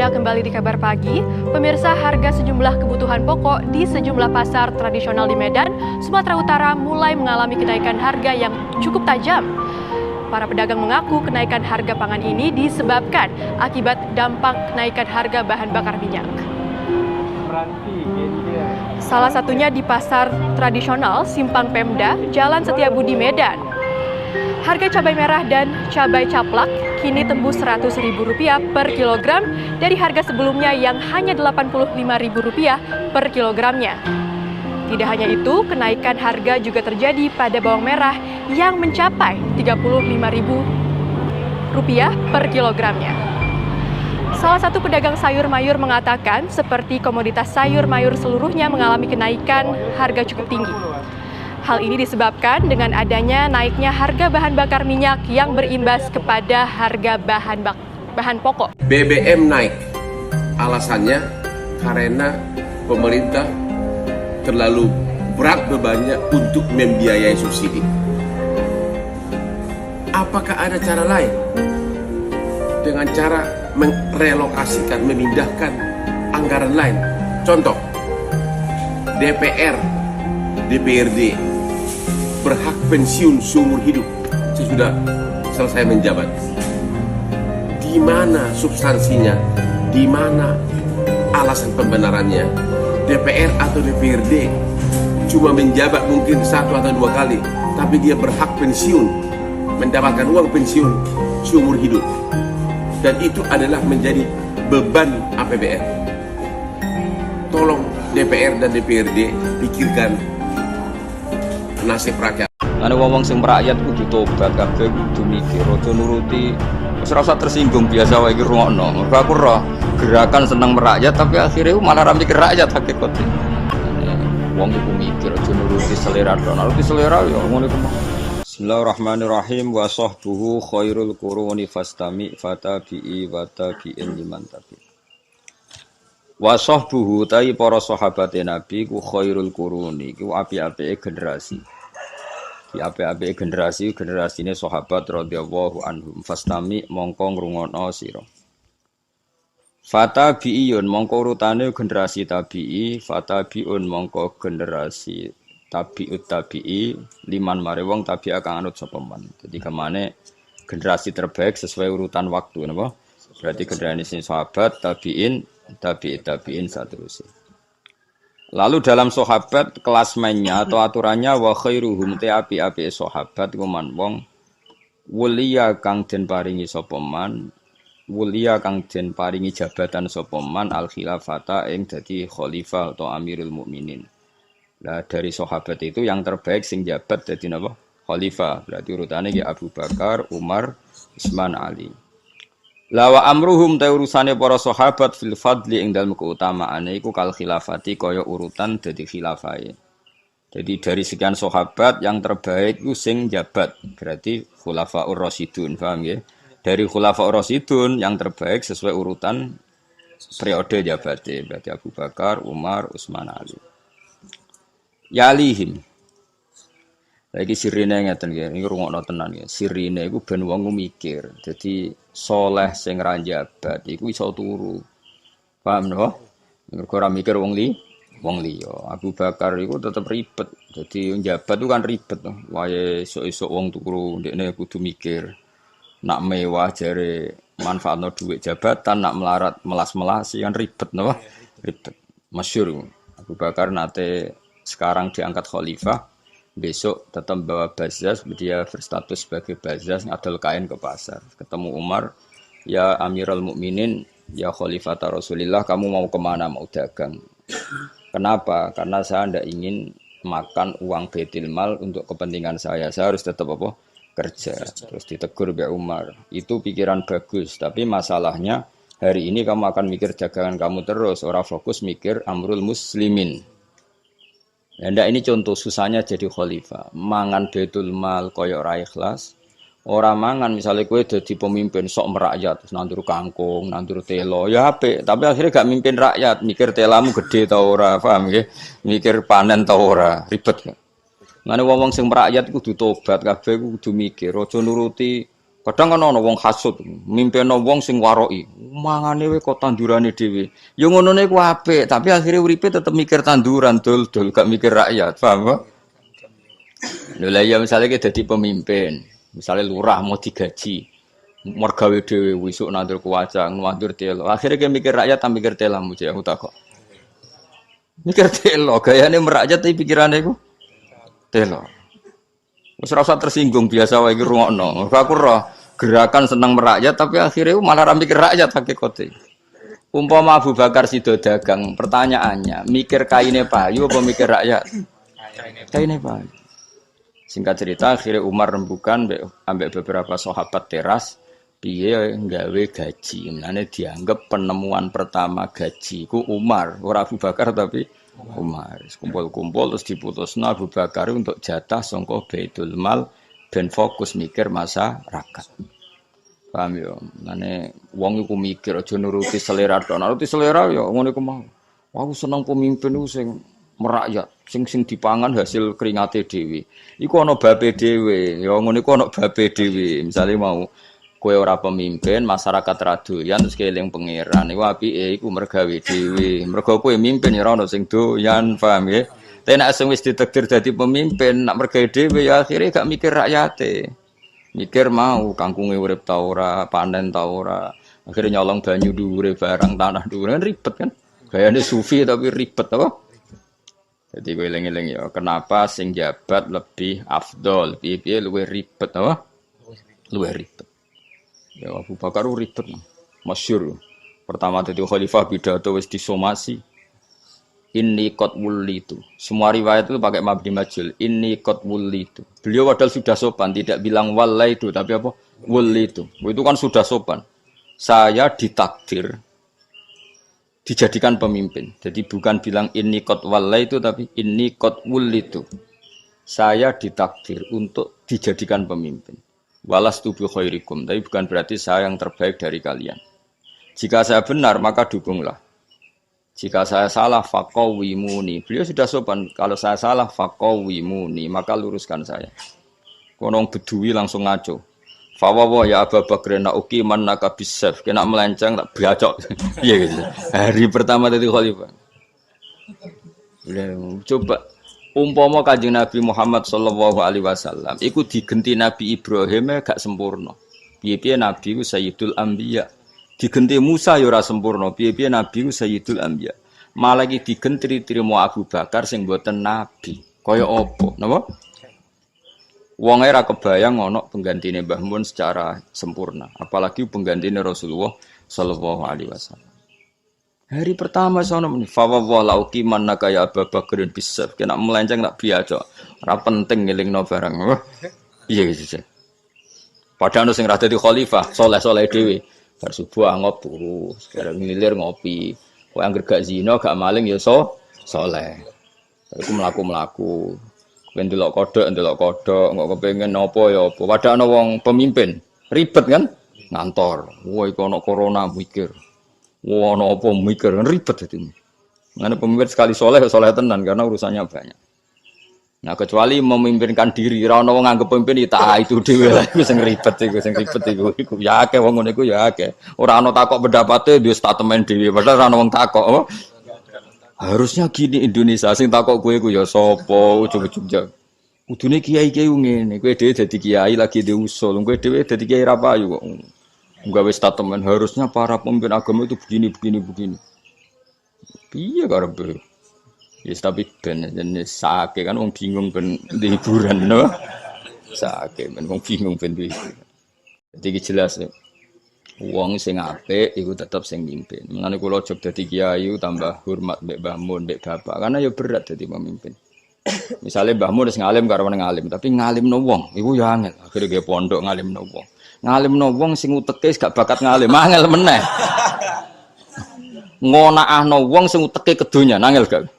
Anda kembali di Kabar Pagi. Pemirsa, harga sejumlah kebutuhan pokok di sejumlah pasar tradisional di Medan, Sumatera Utara mulai mengalami kenaikan harga yang cukup tajam. Para pedagang mengaku kenaikan harga pangan ini disebabkan akibat dampak kenaikan harga bahan bakar minyak. Salah satunya di pasar tradisional Simpang Pemda, Jalan Setiabudi, Medan. Harga cabai merah dan cabai caplak kini tembus Rp100.000 per kilogram dari harga sebelumnya yang hanya Rp85.000 per kilogramnya. Tidak hanya itu, kenaikan harga juga terjadi pada bawang merah yang mencapai Rp35.000 per kilogramnya. Salah satu pedagang sayur mayur mengatakan seperti komoditas sayur mayur seluruhnya mengalami kenaikan harga cukup tinggi. Hal ini disebabkan dengan adanya naiknya harga bahan bakar minyak yang berimbas kepada harga bahan pokok. BBM naik, alasannya karena pemerintah terlalu berat bebannya untuk membiayai subsidi. Apakah ada cara lain? Dengan cara merelokasikan, memindahkan anggaran lain. Contoh, DPR, DPRD berhak pensiun seumur hidup sesudah selesai menjabat. Di mana substansinya? Di mana alasan pembenarannya? DPR atau DPRD cuma menjabat mungkin 1 atau 2 kali, tapi dia berhak pensiun, mendapatkan uang pensiun seumur hidup. Dan itu adalah menjadi beban APBN. Tolong DPR dan DPRD pikirkan nasib rakyat. Ana wong sing merakyat kudu tobat kabeh kudu mikir aja nuruti wis rasa tersinggung biasa wae iki rungokno. Mergo aku roh gerakan seneng merakyat tapi akhirnya malah ra mikir rakyat hakikate. Wong iku mikir aja nuruti selera Donald, selera ya ngono iku. Bismillahirrahmanirrahim wa sahbuhu khairul quruni fastami fatabi'i wa tabi'in liman tabi. Wa sahbuhu tai para sahabate Nabi ku khairul quruni ku api-apike generasi. Ki api-apike generasine sahabat radhiyallahu anhum fastami mongko ngrungokno sira. Fatabi'iyun mongko urutane generasi tabi'i, fatabi'un mongko generasi tabi'ut tabi'i liman mare wong tabi'a kang anut sapa man. Dadi kemane generasi terbaik sesuai urutan waktu napa? Berarti generasi sahabat, tabi'in, tabi'in saterusé. Lalu dalam sahabat kelas mainnya atau aturannya wa khairuhum te api-api sahabat iku man wong wuliya kang den paringi sapa man, wuliya kang den paringi jabatan sapa man al khilafata ing dadi khalifah atau amirul mukminin. Nah, dari sahabat itu yang terbaik sing jabat dadi napa? Khalifah. Berarti urutane ki Abu Bakar, Umar, Utsman, Ali. La wa amruhum ta urusane para sahabat fil fadli ing dalem keutamaane iku kal khilafati kaya urutan dadi khilafahe. Jadi dari sekian sahabat yang terbaik iku sing jabat. Berarti khulafaur rasyidun, paham nggih? Dari khulafaur rasyidun yang terbaik sesuai urutan periode jabate. Berarti Abu Bakar, Umar, Utsman, Ali. Yalihim. Lagi sirine ngeten nggih, iki rungokno tenan nggih. Sirine iku ben wong mikir. Dadi soleh sing ra njabat iku iso turu. Paham napa? Mergo ora mikir wong liya. Abu Bakar iku tetep ribet. Dadi njabat itu kan ribet to. Wae esuk-esuk wong turu, ndekne kudu mikir. Nak mewah jare manfaatno dhuwit jabatan, nak melarat melas-melasi kan ribet napa? Ribet. Masyhur Abu Bakar nate sekarang diangkat khalifah, besok tetap bawa bazaz, dia berstatus sebagai bazaz, ngadol kain ke pasar. Ketemu Umar, ya Amirul Mukminin, ya Khalifata Rasulillah, kamu mau kemana, mau dagang? Kenapa? Karena saya tidak ingin makan uang Baitul Mal untuk kepentingan saya harus tetap kerja. Terus ditegur Mbak Umar, itu pikiran bagus, tapi masalahnya hari ini kamu akan mikir dagangan kamu terus, orang fokus mikir amrul muslimin. Ya ndak, ini contoh susahnya jadi khalifah. Mangan Baitul Mal koyo ora ikhlas. Ora mangan misalnya kowe dadi pemimpin sok merakyat, terus nandur kangkung, nandur telo, ya apik, tapi akhirnya gak mimpin rakyat, mikir telamu gede ta ora, paham nggih? Mikir panen ta ora, ribet. Ngene wong sing merakyat kudu tobat, kabeh kudu mikir, aja nuruti Kadang kan ana wong hasud, mimpeno wong sing waroki, mangane wae kok tandurane dhewe. Ya ngono niku apik, tapi akhirnya uripe tetep mikir tanduran dul-dul, gak mikir rakyat, paham kok? Lha lah ya misale ki dadi pemimpin, misale lurah mau digaji, mergawe dhewe wisuk nandur kuwacang, nandur telo. Akhirnya ki mikir rakyat ta mikir telamu cek aku takok. Mikir telo, gayane merakyat tapi pikirane iku telo. Wis ora usah tersinggung biasa wae iki rungokno. Aku roh gerakan senang merakyat tapi akhirnya malah ra mikir rakyat hakikate. Umpama Abu Bakar sido dagang, pertanyaannya, mikir kaine payu apa mikir rakyat? Kaine payu. Singkat cerita akhirnya Umar rembukan ambek beberapa sahabat teras piye nggawe gaji. Menane dianggap penemuan pertama gaji ku Umar, ora Abu Bakar tapi Umar. Kumpul-kumpul terus diputusno Abu Bakar untuk jatah sangka Baitul Mal ben fokus mikir masyarakat. Paham ya? Mane wong iku mikir aja nuruti selera tok. Nuruti selera ya ngono iku mau. Aku seneng pemimpin iku sing merakyat, sing dipangan hasil keringate dhewe. Iku ana babe dhewe, ya ngono iku ana babe dhewe. Misale mau kowe ora pemimpin, masyarakat ra doyan terus keling pangeran. Iku apike iku mergawe dhewe. Mergo kowe mimpin ya ora ono sing doyan, paham ya? Tapi nek wis ditakdir dadi pemimpin, nak mergawe dhewe ya akhire gak mikir rakyate. Mikir mau kangkunge urip ta ora, panen ta ora. Akhire nyolong banyu dhuwure barang tanah dhuwure kan ribet kan. Gayane sufi tapi ribet apa? Jadi kowe eling-eling ya, kenapa sing jabat lebih afdol, piye-piye luwih ribet apa? Luwih ribet. Ya Abu Bakar ribet. Masyhur. Pertama dadi khalifah pidato wis disomasi. Inni qad wulitu. Semua riwayat itu pakai mabni majhul. Inni qad wulitu. Beliau padahal sudah sopan, tidak bilang walaitu tapi apa? Wulitu. Itu kan sudah sopan. Saya ditakdir dijadikan pemimpin. Jadi bukan bilang inni qad walaitu tapi inni qad wulitu. Saya ditakdir untuk dijadikan pemimpin. Walastu bi khairikum. Tapi bukan berarti saya yang terbaik dari kalian. Jika saya benar maka dukunglah. Jika saya salah faqawimuni. Beliau sudah sopan. Kalau saya salah faqawimuni, maka luruskan saya. Konong bedui langsung ngaco. Fawawa ya Abu Bakr na uqiman naka bisaf. Kena melenceng tak bacok. Iya gitu. Hari pertama dari khalifah. Coba umpama Kanjeng Nabi Muhammad sallallahu alaihi wasallam iku digenti Nabi Ibrahim gak sempurna. Piye-piye Nabi ku Sayyidul Anbiya. Digenti Musa ya ora sempurna, piye-piye Nabi ku Sayyidul Anbiya. Malah iki digentri-trimo Abu Bakar sing mboten nabi. Kaya apa? Napa? Wong ora kebayang ana penggantine Mbah Mun secara sempurna, apalagi penggantine Rasulullah sallallahu alaihi wasallam. Hari pertama sono muni fa wallahu qimannaka ya Abu Bakrin bisaf. Kena melenceng tak biasa. Ora penting ngelingno barang. Iya gitu. Padahal sing ra dadi khalifah, saleh-saleh dhewe. Bar subuh ngop turu, sekarang ngilir ngopi. Kowe anggere gak zina, gak maling ya saleh. Iku mlaku-mlaku. Kowe ndelok kodhok, kok kepengin napa ya apa. Padahal ana wong pemimpin, ribet kan? Ngantor. Wah iku ana corona mikir. Wah ana apa mikir, ribet dadi. Ngene pemimpin sekali saleh tenan karena urusannya banyak. Nah kecuali memimpinkan diri, ora ana wong nganggep pemimpin itu dhewe lha iku sing ribet iku ya akeh wong ngene iku ya akeh. Ora ana takok pendapate duwe statement dhewe, padahal ora ana wong takok. Oh. Harusnya gini Indonesia sing takok kowe iku ya sapa ujug-ujug. Kudune kiai-kiai ngene, kowe dhewe dadi kiai lagi diusul, kowe dhewe dadi kiai ra payu kok. Nggawe statement harusnya para pemimpin agama itu begini. Piye karepe? Yes, tapi ben jenis sake kan wong bingung ben di hiburan no. Sake ben wong bingung ben di. Jadi jelas ya. Wong sing apik iku tetep sing mimpin. Menane kula jog dadi kiai tambah hormat mbek Mbah Mun, mbek bapak karena ya berat dadi pemimpin. Misalnya Mbah Mun wis ngalim karo ngalim, tapi ngalimno wong iku ya angel. Akhire ge pondok ngalimno wong. Ngalimno wong sing uteke gak bakat ngalim, angel meneh. Ngonakno wong sing uteke kedonya, angel gak?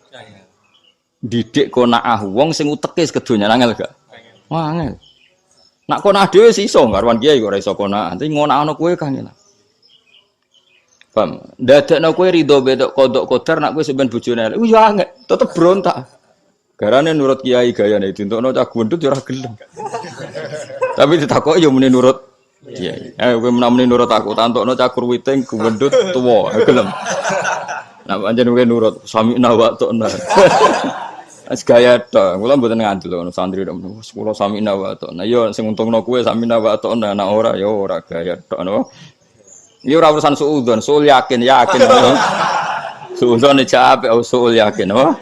Didik konaah wong sing uteke kedonya angel gak? Wah angel. Nak konaah dhewe iso karwan kiai kok ora iso konaah. Tapi ngonakno kowe kangen. Paham? Dadekno kowe rido bedok kodok kodar nak kowe sampean bojone. Iku ya angel, tetep berontak. Garane nurut kiai gayane ditentokno cah gundut ya ora gelem. Tapi ditakoki ya muni nurut Iya. Kowe menawa nurut aku, tantokno cakur witing gendut tuwa, gelem. Nah, pancen kowe nurut, sami'na wa ta'na. Wis gaya tok, kula mboten ngandel ngono santri kula sami'na wa ta'na. Ya sing untungno kowe sami'na wa ta'na, nek ora ya ora gaya tok napa. Ya ora urusan suudzon, sul yakin. Suudzon iki apik, sul yakin napa.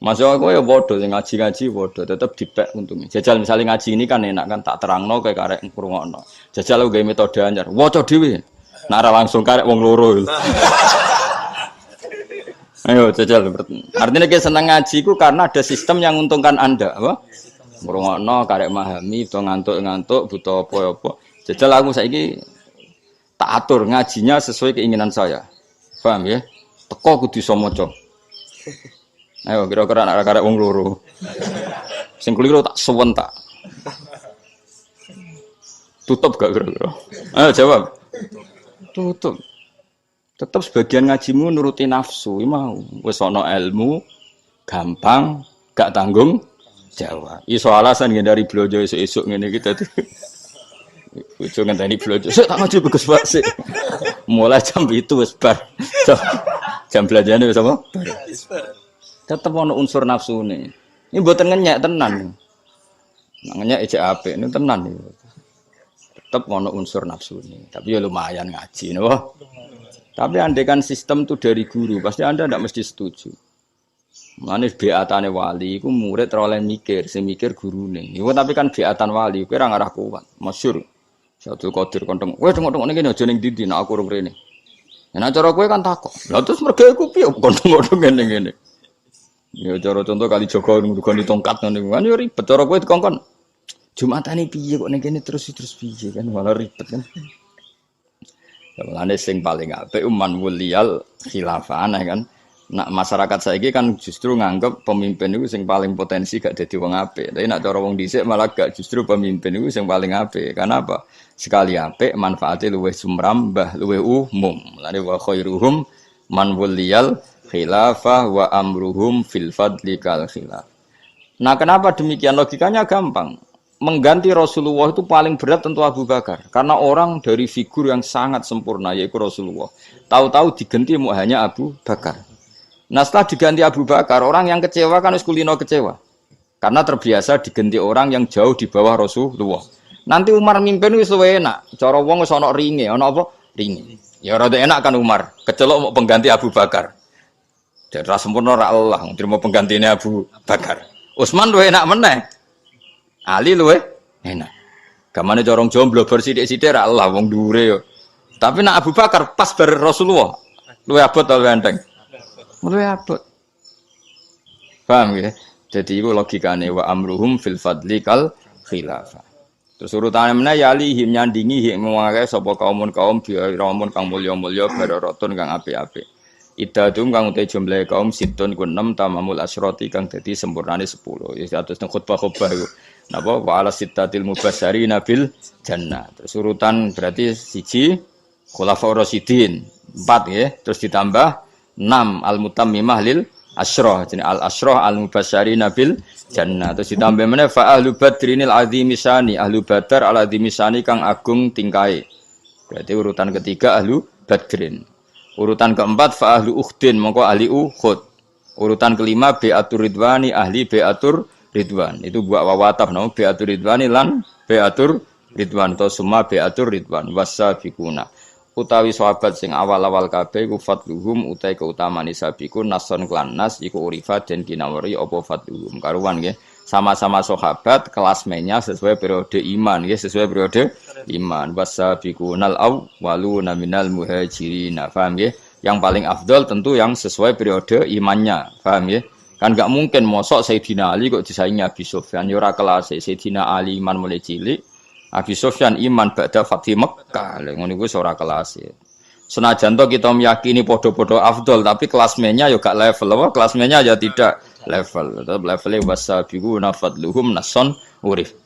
Masuk aku ya bodoh, ngaji bodoh, tetap dipek untungnya. Jajal misalnya ngaji ini kan enak kan, tak terangno kayak karek ngrungokno. Jajal aku gawe metode anyar, waca dhewe. Nek ora langsung karek wong loro. Ayo jajal. Artinya kayak seneng ngaji ku karena ada sistem yang menguntungkan Anda, apa? Ngrungokno karek memahami, butuh ngantuk-ngantuk, butuh apa-apa. Jajal aku saiki tak atur ngajinya sesuai keinginan saya. Paham ya? Teko kudu iso maca. Ayo kira-kira anak karek wong loro. Sing keliru tak suwen tak. Tutup gak kira-kira? Ayo jawab. Tutup. Tetap sebagian ngajimu nuruti nafsu, mau. Wis ana ilmu gampang, gak tanggung jawab. Iso alasan dari blojo esuk-esuk ngene iki dadi. Bojo ngenteni blojo. Sik tak ngaji bagus Pak sik. Mulai jam itu wis bar. Jam belanjane wis apa? Tetep ana unsur nafsu nih. Ini mboten ngenyek tenan. Nah, ngenyek ejek apik ini tenan iki. Tetep ana unsur nafsu nih. Tapi ya lumayan ngaji no. Tapi andekan sistem itu dari guru, pasti Anda tidak mesti setuju. Mane beatane wali iku murid ora oleh mikir, sing mikir gurune. Iku tapi kan beatan wali kuwi ora ngarah kuat. Masyhur. Satu Qadir konteng. Wes tengok-tengok ngene aja ning ndi nek aku urung rene. Nek cara kowe kan takok. Lah terus mergo iku piye konteng-konteng ngene-ngene. Ya cara contoh kali Joko ngrugoni tongkat ngene kan yo ribet cara kowe dikongkon. Jumatane piye kok ning kene terus piye kan malah ribet kan. Ya mulane sing paling apik man wuliyal khilafah kan. Nak masyarakat saiki kan justru nganggep pemimpin itu sing paling potensi gak dadi wong apik. Tapi nak cara wong dhisik malah gak justru pemimpin itu sing paling apik. Karena apa? Sekali apik manfaate luwih sumrambah, luwih umum. Lane wa khairuhum man wuliyal khilafah wa amruhum fil fadli kal khilaf. Nah, kenapa demikian? Logikanya gampang. Mengganti Rasulullah itu paling berat tentu Abu Bakar. Karena orang dari figur yang sangat sempurna yaitu Rasulullah. Tahu-tahu diganti mau hanya Abu Bakar. Nah, setelah diganti Abu Bakar, orang yang kecewa kan wis kulino kecewa. Karena terbiasa diganti orang yang jauh di bawah Rasulullah. Nanti Umar mimpin wis luwih enak. Cara wong wis ana ringe, ana apa? Ringe. Ya rada enak kan Umar. Kecelok mau pengganti Abu Bakar. Jadi ra sempurna ra Allah, terima penggantinya Abu Bakar. Utsman luwih enak meneh. Ali luwih enak. Gamane corong jomblo bersithik-sithik ra Allah wong dhuwure yo. Tapi nak Abu Bakar pas bar Rasulullah. Luwih abot ta luwih enteng. Luwih abot. Paham ya? Jadi itu logikane wa amruhum fil fadli kal khilafah. Terus urutane meneh yalihim nyandingi hik mengake sapa kaum biramun kang mulya-mulya bararatun kang apik-apik. Idadum kang uti jumlahe kaum situn ku 6 tamamul asyrati kang dadi sempurnane 10. Ya atus khutbah-khutbah iku. Napa wa ala sittatil mubasysyirina bil jannah. Terus urutan berarti 1 khulafaur rasyidin, 4 ya, terus ditambah 6 al-mutammimah lil asyrah. Jadi al-asyrah al-mubasysyirina bil jannah. Terus ditambah meneh fa ahlu badrinil azimisani, ahlu badar al azimisani kang agung tingkae. Berarti urutan ketiga ahlu badrin. Urutan keempat fa ahlu ukhdin mongko ahli uhud. Urutan kelima bi'atur ridwani ahli bi'atur ridwan. Itu buat wawataf no bi'atur ridwani lan bi'atur ridwan atau semua bi'atur ridwan wasabiquna. Utawi sahabat sing awal-awal kabeh iku fadluhum utai keutamaan sabiqun nason klan nas iku urifat dan kinawari apa fadluhum. Karuan nggih. Sama-sama sahabat kelasmennya sesuai periode iman nggih, sesuai periode iman. Wasabiqunal awwaluna minal muhajirin. Paham nggih? Yang paling afdol tentu yang sesuai periode imannya. Paham nggih? Kan enggak mungkin mosok Sayyidina Ali kok disaingi Abi Sufyan. Ya ora kelas Sayyidina Ali iman mulai cilik. Abi Sufyan iman ba'da Fathi Mekkah. Lha ngono iku ora kelas. Senajan to kita meyakini podo-podo afdol tapi kelasmennya ya gak level apa kelasmennya ya tidak level. Tetap levelnya wasabiquna fadluhum nason urif.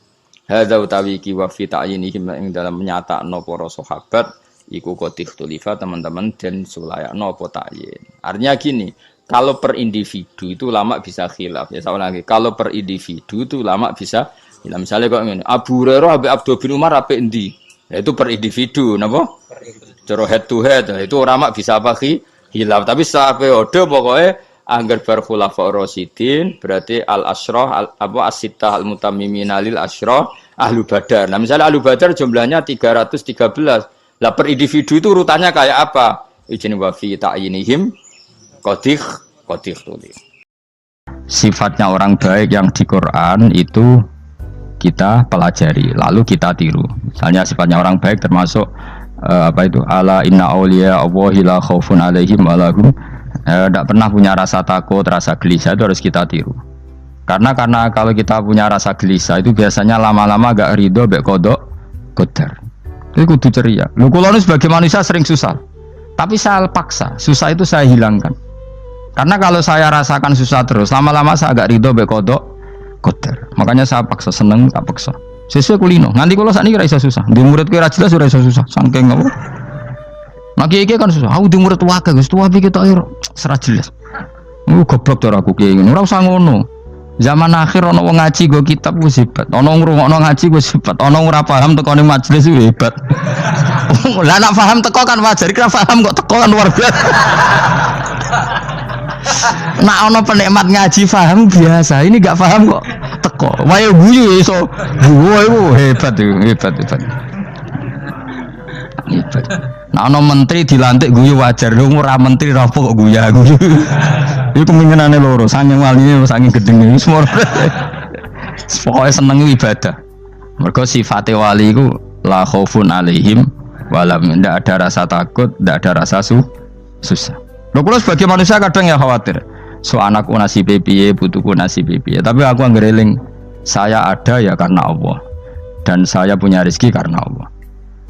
Hadza utawi ki wa fi ta'yinihim ing dalam menyatakno para sahabat iku qatikhtulifa teman-teman dan sulayakno apa ta'yin. Artinya gini, kalau per individu itu ulama bisa khilaf. Ya saya ulangi, kalau per individu itu ulama bisa Nah, misalnya kok ngene, Abu Hurairah ambek Abdul bin Umar apik endi? Ya, itu per individu, napa? Cara head to head, itu ulama bisa apa hilaf, tapi secara periode pokoknya anggar bar khulafa rasyidin berarti al asyrah apa as-sittah al mutammimin lil asyrah ahlu badar. Nah, misalnya ahlu badar jumlahnya 313. Lah per individu itu urutannya kayak apa? Ijin wa fi ta'yinihim qadih tuli. Sifatnya orang baik yang di Quran itu kita pelajari, lalu kita tiru. Misalnya sifatnya orang baik termasuk apa itu? Ala inna auliya Allahi la khaufun alaihim wa lahum tidak pernah punya rasa takut, rasa gelisah, itu harus kita tiru. Karena kalau kita punya rasa gelisah itu biasanya lama-lama gak ridho mbek kodok qadar. Itu kudu ceria. Lu kula sebagai manusia sering susah. Tapi saya paksa, susah itu saya hilangkan. Karena kalau saya rasakan susah terus, lama-lama saya agak ridho mbek kodok qadar. Makanya saya paksa, seneng tak paksa. Sesuai kulino. Nanti kalau saat ini kira iso susah. Di murid kira jelas sudah iso susah. Sangking apa? Nah kiai kan susah. Aku di murid wakil, gus tua pikir tak air serat jelas. Goblok cara aku kiai ini. Ora usah ngono. Zaman akhir ono wong ngaji go kitab wis hebat. Ono ngrungokno ngaji wis hebat. Ono ora paham tekone majelis wis hebat. Lah nek paham teko kan wajar, kira paham kok teko kan luar biasa. Nak ono penikmat ngaji paham biasa. Ini gak paham kok teko. Wae guyu iso. Guyu hebat. Nah ono menteri dilantik guyu wajar. Lu ora menteri rapo kok guyu. Iku kemungkinane loro, saking waline saking gedenge wis moro. Pokoke seneng ibadah. Mergo sifate wali iku la khaufun alaihim walam, ndak ada rasa takut, ndak ada rasa susah. Lho kula sebagai manusia kadang ya khawatir. So anakku nasib piye, putuku nasib piye. Tapi aku anggereling saya ada ya karena Allah. Dan saya punya rezeki karena Allah.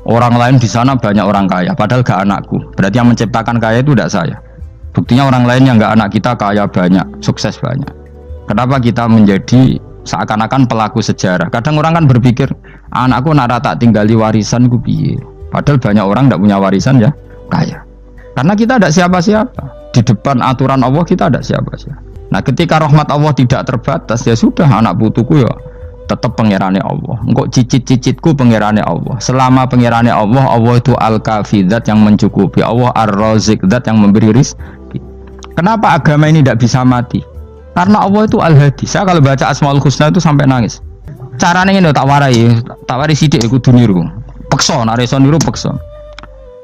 Orang lain di sana banyak orang kaya, padahal gak anakku. Berarti yang menciptakan kaya itu tidak saya. Buktinya orang lain yang gak anak kita kaya banyak, sukses banyak. Kenapa kita menjadi seakan-akan pelaku sejarah? Kadang orang kan berpikir, anakku nak tak tinggali warisan ku piye. Padahal banyak orang tidak punya warisan ya kaya. Karena kita ada siapa-siapa. Di depan aturan Allah kita ada siapa-siapa. Nah ketika rahmat Allah tidak terbatas, ya sudah anak putuku ya tetap pengirane Allah. Engkau cicit-cicitku pengirane Allah. Selama pengirane Allah, Allah itu al-kafi, zat yang mencukupi. Allah ar-razik, zat yang memberi rizki. Kenapa agama ini tidak bisa mati? Karena Allah itu al-hadi. Saya kalau baca Asmaul Husna itu sampai nangis. Caranya ini tak warai sidik aku duniru. Pekso, nareson niru pekso.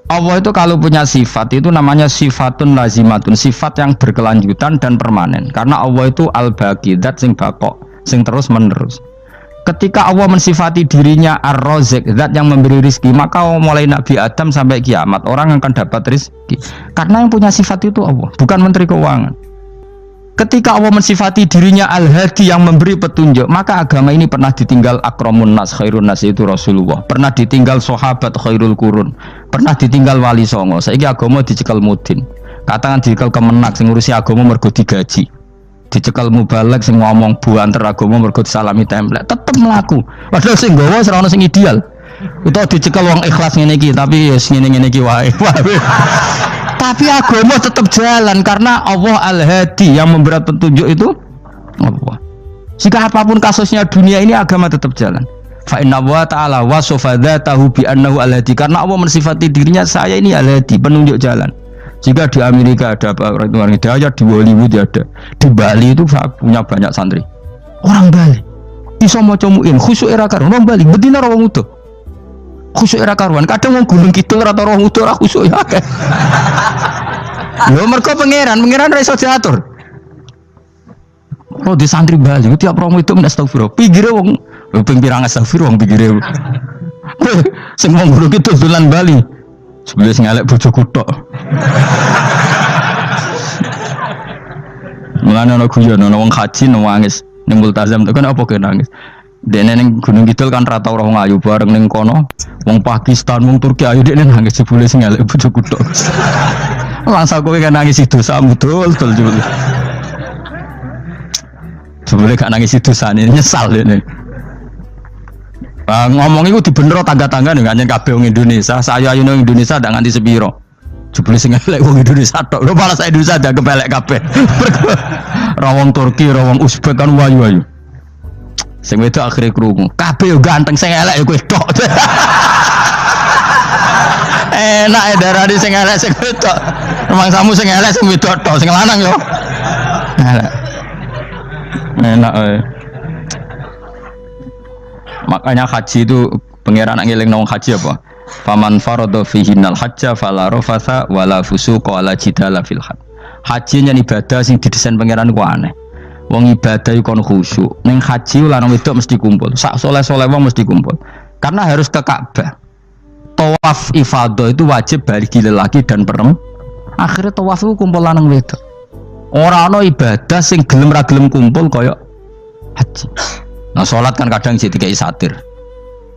Allah itu kalau punya sifat itu namanya sifatun lazimatun, sifat yang berkelanjutan dan permanen. Karena Allah itu al-baqi, zat sing bakok, sing terus menerus. Ketika Allah mensifati dirinya ar-razik, zat yang memberi rizki, maka mulai Nabi Adam sampai kiamat orang akan dapat rizki. Karena yang punya sifat itu Allah, bukan menteri keuangan. Ketika Allah mensifati dirinya al-hadi yang memberi petunjuk, maka agama ini pernah ditinggal akramun nas, khairun nas itu Rasulullah, pernah ditinggal sahabat khairul qurun, pernah ditinggal wali songo. Saiki agama dicekel mudin. Katakan dicekel kemenak sing ngurusi agama mergo digaji. Dicekel mubalek sing ngomong buanter agama mergo disalami template, tetep mlaku. Padahal sing nggawa ora ono sing ideal. Utawa dicekel wong ikhlas ngene iki, tapi ya ngene-ngene iki wae. Tapi agama tetap jalan karena Allah al-hadi yang memberi petunjuk itu Allah. Jika apapun kasusnya dunia ini agama tetap jalan. Fa inna wa ta'ala wasafa dzatahu bi annahu al-hadi, karena Allah mensifati dirinya saya ini al-hadi, penunjuk jalan. Jika di Amerika ada orang hidayah, di Hollywood ada, di Bali itu punya banyak santri. Orang Bali iso maca muin khusyuk era karuan, orang Bali bedina ora wong utuh. Khusyuk era karuan, kadang wong Gunung Kidul rata roh utuh ora khusyuk ya akeh. Lho mergo pangeran ora iso diatur. Oh di santri Bali tiap romo itu astagfirullah. Pinggire wong ping pirang astagfirullah wong pinggire. Sing wong Gunung Kidul dolan Bali. Sebelah sing elek bojoku tok. Mulane ana guyon ana wong haji nangis ning multazam kan apa ke nangis. Dene ning Gunung Kidul kan rata ora wong ayu bareng ning kono. Wong Pakistan, wong Turki ayu dekne nangis sebelah sing elek bojoku tok. Langsung kowe kan nangis itu samu dul jebul. Jebule gak nangis dosane nyesal dene. Ngomong itu dibenero tangga-tangga nih nganyen kabeh wong Indonesia. Saya ayu nang Indonesia ndak nganti sepiro. Jebule sing elek wong Indonesia tok. Lho malah saya Indonesia ndak kepelek kabeh. Ra wong Turki, ra wong Uzbek kan wayu-wayu. Sing wedok akhire krungu. Kabeh yo ganteng sing elek yo kowe tok. Enak ya darani sing elek sing wedok. Rumangsamu sing elek sing wedok tok, sing lanang yo. Enak. Makanya haji itu pangeran ngeling nang haji apa? Faman farada fihinnal hajja fala rafatha wala fusuqa wala jidala fil hajj. Haji nya ibadah sing didesain pangeran ku aneh. Wong ibadah iku kon khusyuk. Ning haji lanang wedok mesti kumpul. Sak soleh-soleh wong mesti kumpul. Karena harus ke Ka'bah. Tawaf ifadah itu wajib bagi lelaki dan perempuan. Akhirnya tawaf itu kumpul lanang wedok. Ora ana ibadah sing gelem ra gelem kumpul kaya haji. Nah salat kan kadang sih dikai satir.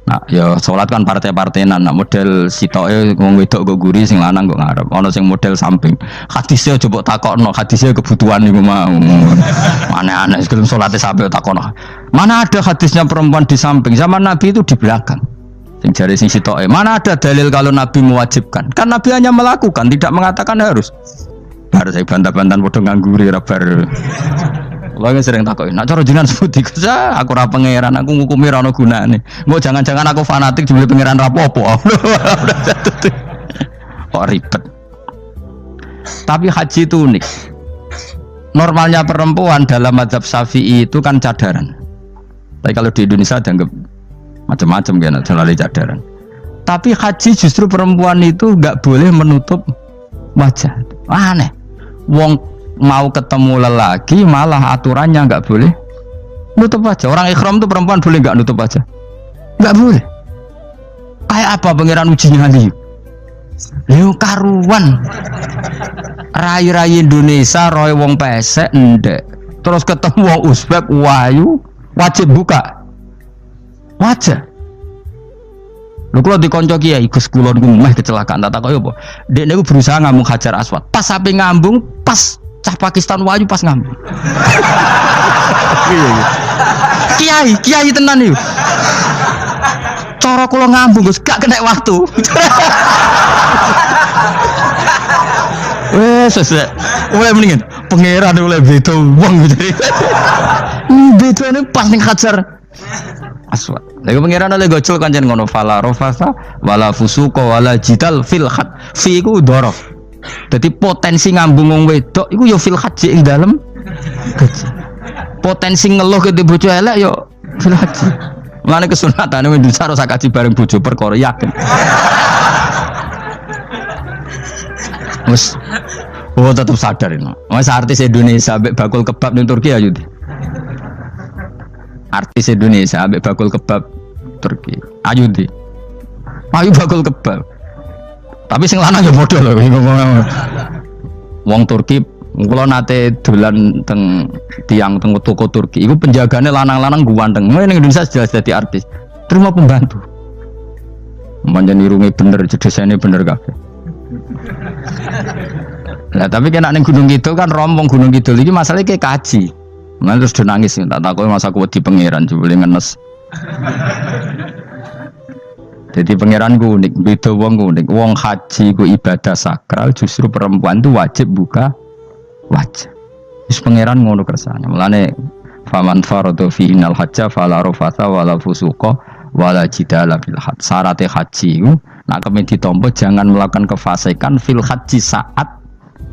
Nah ya salat kan partai-partainan. Nah model sitoke wong wedok kok guri sing lanang kok ngarep. Ana sing model samping. Hadise coba takokno, hadise kebutuhan niku mau. Aneh-aneh gelem salate sampe takokno. Mana ada hadisnya perempuan di samping? Zaman Nabi itu di belakang. Sing jare sing sitoke. Mana ada dalil kalau Nabi mewajibkan? Kan Nabi hanya melakukan, tidak mengatakan harus. Bar saya bantah-bantahan padha ngangguri ra bar. Lagi sering takoki, nak cara jenengan sebuti kesa, aku ora pangeran, aku ngukumi ora ono gunane. Mbok jangan-jangan aku fanatik jebule pangeran ra apa-apa. Kok ribet. Tapi haji itu unik. Normalnya perempuan dalam mazhab Syafi'i itu kan cadaran. Tapi kalau di Indonesia dianggap macam-macam kan, selalu cadaran. Tapi haji justru perempuan itu nggak boleh menutup wajah. Aneh. Wong mau ketemu lelaki malah aturannya nggak boleh nutup wajah. Orang ikhram tuh perempuan boleh nggak nutup wajah? Nggak boleh. Kayak apa pangeran uji nyali? Yo karuan. Rai-rai Indonesia roy wong pesek ndek. Terus ketemu wong Uzbek wayu wajib buka wajah. Lho kula dikonco kiai Gus kula niku meh kecelakaan tak takoki apa. Dek niku berusaha ngambung Hajar Aswad. Pas sampe ngambung pas cah Pakistan wayu pas ngambung. Kiai tenan iki. Cara kula ngambung Gus gak kena waktu. Wes oleh mendingan pangeran oleh beda wong gitu. Bedane pas ning Hajar Aswad. Lagi pangeran oleh gocol kancen ngono fala rafasa wala fusuqa wala jidal fil khat. Fi iku dhorof. Jadi potensi ngambung wong wedok iku ya fil haji ing dalem haji. Potensi ngeluh ke bojo elek ya fil haji. Mulane kesunatane Indonesia harus kaji bareng bojo perkara yakin. Wes tetap sadar ini. Mas artis Indonesia ambek bakul kebab ning Turki ayo. Artis Indonesia ambek bakul kebab Turki. Ayo di. Ayo bakul kebab. Tapi sing lanang ya bodoh lho. Wong Turki, kula nate dolan teng tiang teng toko Turki. Iku penjagane lanang-lanang guanteng. Ning Indonesia jelas dadi artis. Terima pembantu. Manjen irunge bener, jedesane bener kabeh. Lah tapi kena ning Gunung Kidul kan rombong Gunung Kidul iki masalahnya kayak kaji. Nah, terus do nangis tak takoki masa aku wedi pangeran jebule ngenes. Jadi pangeran ku unik, beda wong unik. Wong haji ku ibadah sakral, justru perempuan itu wajib buka wajah. Terus pangeran ngono kersane. Mulane faman faradu fi innal hajja fala rafatha wala fusuqa wala jidala fil hajj. Syarat haji ku nak kemen ditampa jangan melakukan kefasikan fil haji saat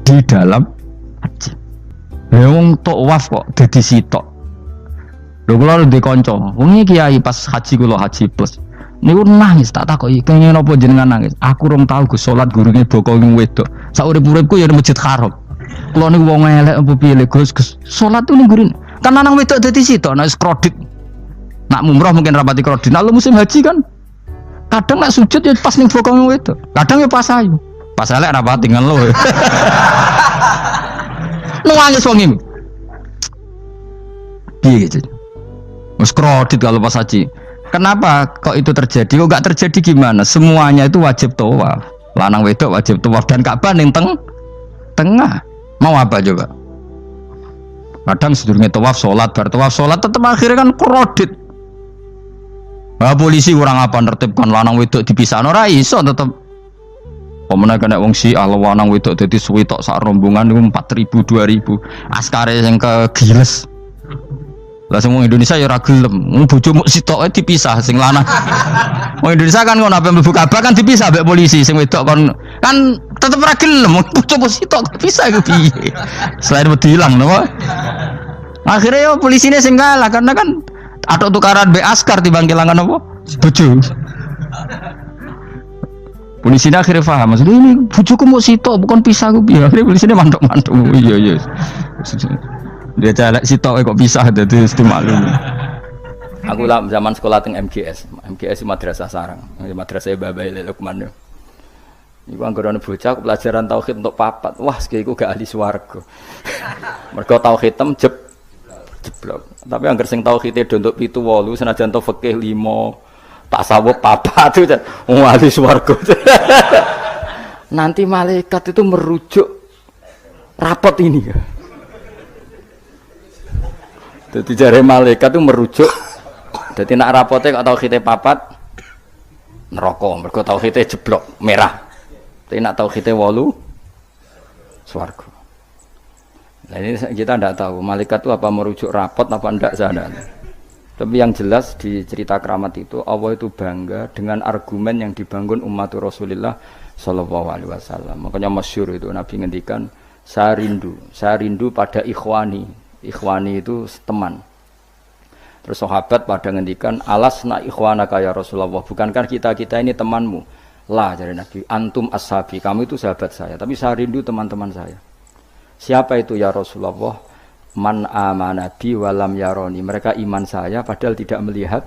di dalam haji. Wong tawaf kok dadi sitok. Lho kula ndek kanca, wong kiai pas haji kula haji plus. Niku nangis tak takoki, kenging napa jenengan nangis? Aku rong tau Gus salat gurune bokong wedok. Sak urip-uripku ya Masjid Haram. Kula niku wong elek apa piye Gus? Salat tuh ning gurine. Kan lanang wedok dadi sitok nek kredit. Nak umroh mungkin rapati kredit. Nek musim haji kan kadang nek sujud ya pas ning bokong wedok. Kadang ya pas ayu. Pas elek rapati ngelo. Nangis wong iki. Piye gitu? Wis kredit kalau pas haji. Kenapa kok itu terjadi? Kok gak terjadi gimana? Semuanya itu wajib tawaf. Lanang wedok wajib tawaf dan Ka'bah ning tengah. Mau apa coba? Kadang sedurunge tawaf salat, bar tawaf salat tetep akhirnya kan kredit. Nah, polisi kurang apa nertibkan lanang wedok dipisahno ora iso tetep. Pemene kena wong Syiah lanang wedok dadi suwi tok sak rombongan niku 4.000 2.000. Askare sing kegiles. Lah semua Indonesia ya ora gelem. Bojomu sitoke dipisah sing lanang. Wong Indonesia kan ngono ape mlebu Ka'bah kan dipisah mbek polisi sing wedok kan tetep ora gelem. Bojomu sitok dipisah iku piye? Selain wedi ilang napa? Akhirnya yo polisinya sing kalah karena kan atau tukaran mbek askar timbang kelangan apa? Bojo. Polisinya akhirnya paham, maksudnya ini bojoku mau sitok bukan pisah aku piye. Akhirnya polisinya mantuk-mantuk. Iya. Dia celek sitok kok pisah dadi mesti maklum. Aku lah zaman sekolah teng MGS Madrasah Sarang, madrasah Babai Lukman. Iku anggere bocah pelajaran tauhid untuk papat. Wah, iku gak ahli swarga. Mergo tauhid jeblok. Tapi angger sing tauhide do untuk 7 8 senajan to fikih 5, tasawuf papat itu ahli swarga. Nanti malaikat itu merujuk rapot ini. Jadi jare malaikat itu merujuk. Jadi nak rapote kok tauhide papat neraka, mergo tauhide jeblok merah. Tapi nak tauhide 8 swarga. Nah ini kita tidak tahu malaikat itu apa merujuk rapot apa enggak sana. Tapi yang jelas di cerita keramat itu Allah itu bangga dengan argumen yang dibangun umat Rasulullah Shallallahu Alaihi Wasallam. Makanya masyhur itu Nabi ngendikan saya rindu pada ikhwani. Ikhwani itu teman. Terus sahabat pada ngendikan alasna ikhwanaka ya Rasulullah, bukankah kita ini temanmu? Lah dari Nabi, antum ashabi, kamu itu sahabat saya, tapi saya rindu teman-teman saya. Siapa itu ya Rasulullah? Man amana bi walam yaroni, mereka iman saya padahal tidak melihat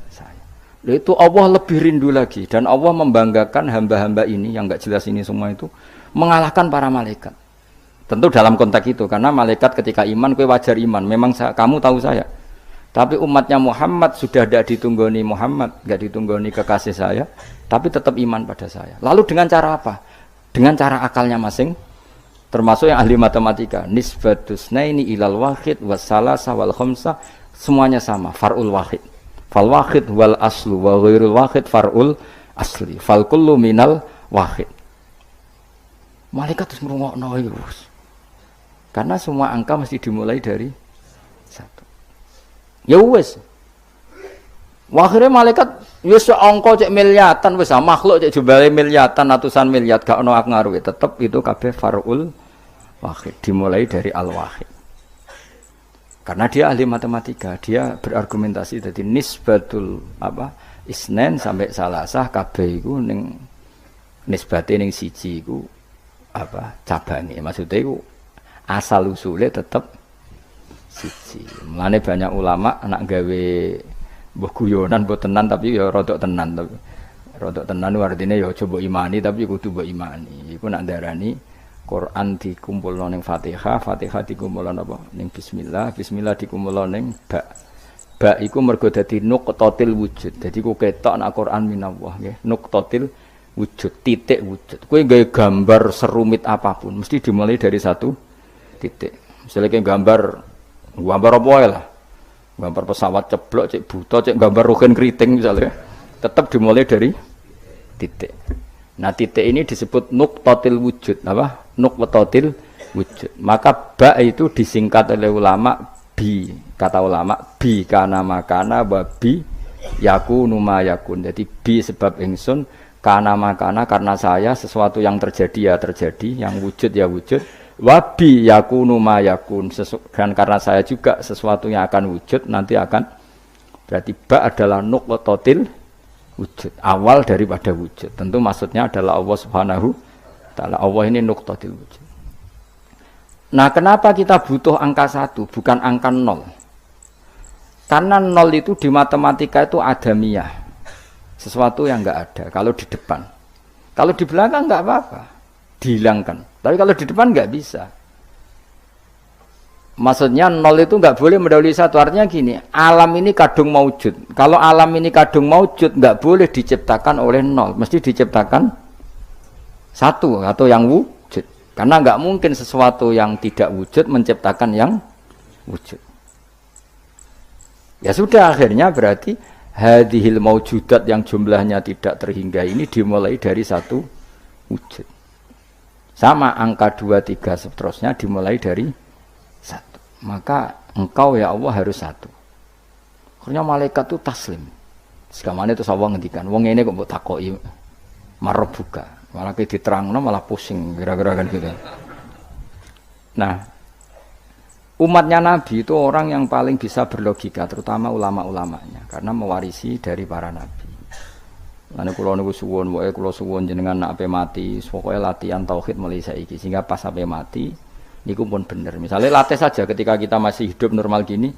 saya. Itu Allah lebih rindu lagi, dan Allah membanggakan hamba-hamba ini yang enggak jelas ini semua itu mengalahkan para malaikat. Tentu dalam konteks itu, karena malaikat ketika iman, kowe wajar iman. Memang kamu tahu saya. Tapi umatnya Muhammad sudah tidak ditunggoni Muhammad, tidak ditunggoni kekasih saya, tapi tetap iman pada saya. Lalu dengan cara apa? Dengan cara akalnya masing. Termasuk yang ahli matematika. Nisbatus naini ilal wahid wassalasa wal khamsa, semuanya sama. Far'ul wahid. Fal wahid wal aslu wa ghairul wahid far'ul asli. Fal kullu minal wahid. Malaikat terus merungokno iku. Karena semua angka mesti dimulai dari 1. Ya wis. Akhirnya malaikat wis angka cek miliatan wis makhluk cek jumlahe miliatan ratusan miliar gak ono ngaruhe, tetep itu kabeh far'ul wahid, dimulai dari al-wahid. Karena dia ahli matematika, dia berargumentasi dari nisbatul isnen sampai salasah kabeh iku ning nisbate ning siji iku cabange. Maksudnya iku asal usulnya tetap siji. Mulane banyak ulama nak gawe mbah guyonan mbok tenan tapi ya rodok tenan tapi. Rodok tenan artine ya coba imani tapi kudu mbok imani. Iku nak darani Quran dikumpulno ning Fatihah, Fatihah dikumpulno apa? Ning bismillah, bismillah dikumpulno ning ba. Ba iku mergo dadi nuqtatil wujud. Dadi ku ketok nak Quran minallah nggih. Nuqtatil wujud, titik wujud. Kowe gawe gambar serumit apapun mesti dimulai dari satu titik. Misalnya kayak gambar apa ya lah, gambar pesawat ceblok, cek buta, cek gambar rugen keriting misalnya, tetap dimulai dari titik. Nah titik ini disebut nuqtatil wujud, apa? Nuqtatil wujud. Maka ba itu disingkat oleh ulama bi, kata ulama bi kana makana wa bi yakunu ma yakun. Jadi bi sebab ingsun, kana makana karena saya sesuatu yang terjadi ya terjadi, yang wujud ya wujud. Wabi yakunu ma yakun, dan karena saya juga sesuatu yang akan wujud nanti akan, berarti ba adalah nuqtatil wujud, awal daripada wujud. Tentu maksudnya adalah Allah Subhanahu wa taala. Allah ini nuqtatil wujud. Nah, kenapa kita butuh angka 1 bukan angka 0? Karena 0 itu di matematika itu adamiyah, sesuatu yang enggak ada kalau di depan. Kalau di belakang enggak apa-apa, dihilangkan. Tapi kalau di depan nggak bisa. Maksudnya 0 itu nggak boleh mendahului 1. Artinya gini, alam ini kadung maujud. Kalau alam ini kadung maujud, nggak boleh diciptakan oleh 0. Mesti diciptakan 1 atau yang wujud. Karena nggak mungkin sesuatu yang tidak wujud menciptakan yang wujud. Ya sudah, akhirnya berarti hadhil maujudat yang jumlahnya tidak terhingga ini dimulai dari 1 wujud. Sama angka 2, 3 seterusnya dimulai dari 1. Maka engkau ya Allah harus 1. Akhirnya malaikat tuh taslim. Sekamane itu Allah ngendikan, wong ini kok mbok takoki marbuka. Malah diterangno malah pusing kira-kira kan gitu. Nah, umatnya Nabi itu orang yang paling bisa berlogika, terutama ulama-ulamanya, karena mewarisi dari para nabi. Lan kula niku suwun, wae kula suwun jenengan nak ape mati, pokoke latihan tauhid mulai saiki sehingga pas ape mati niku pun bener. Misalnya latih saja ketika kita masih hidup normal gini,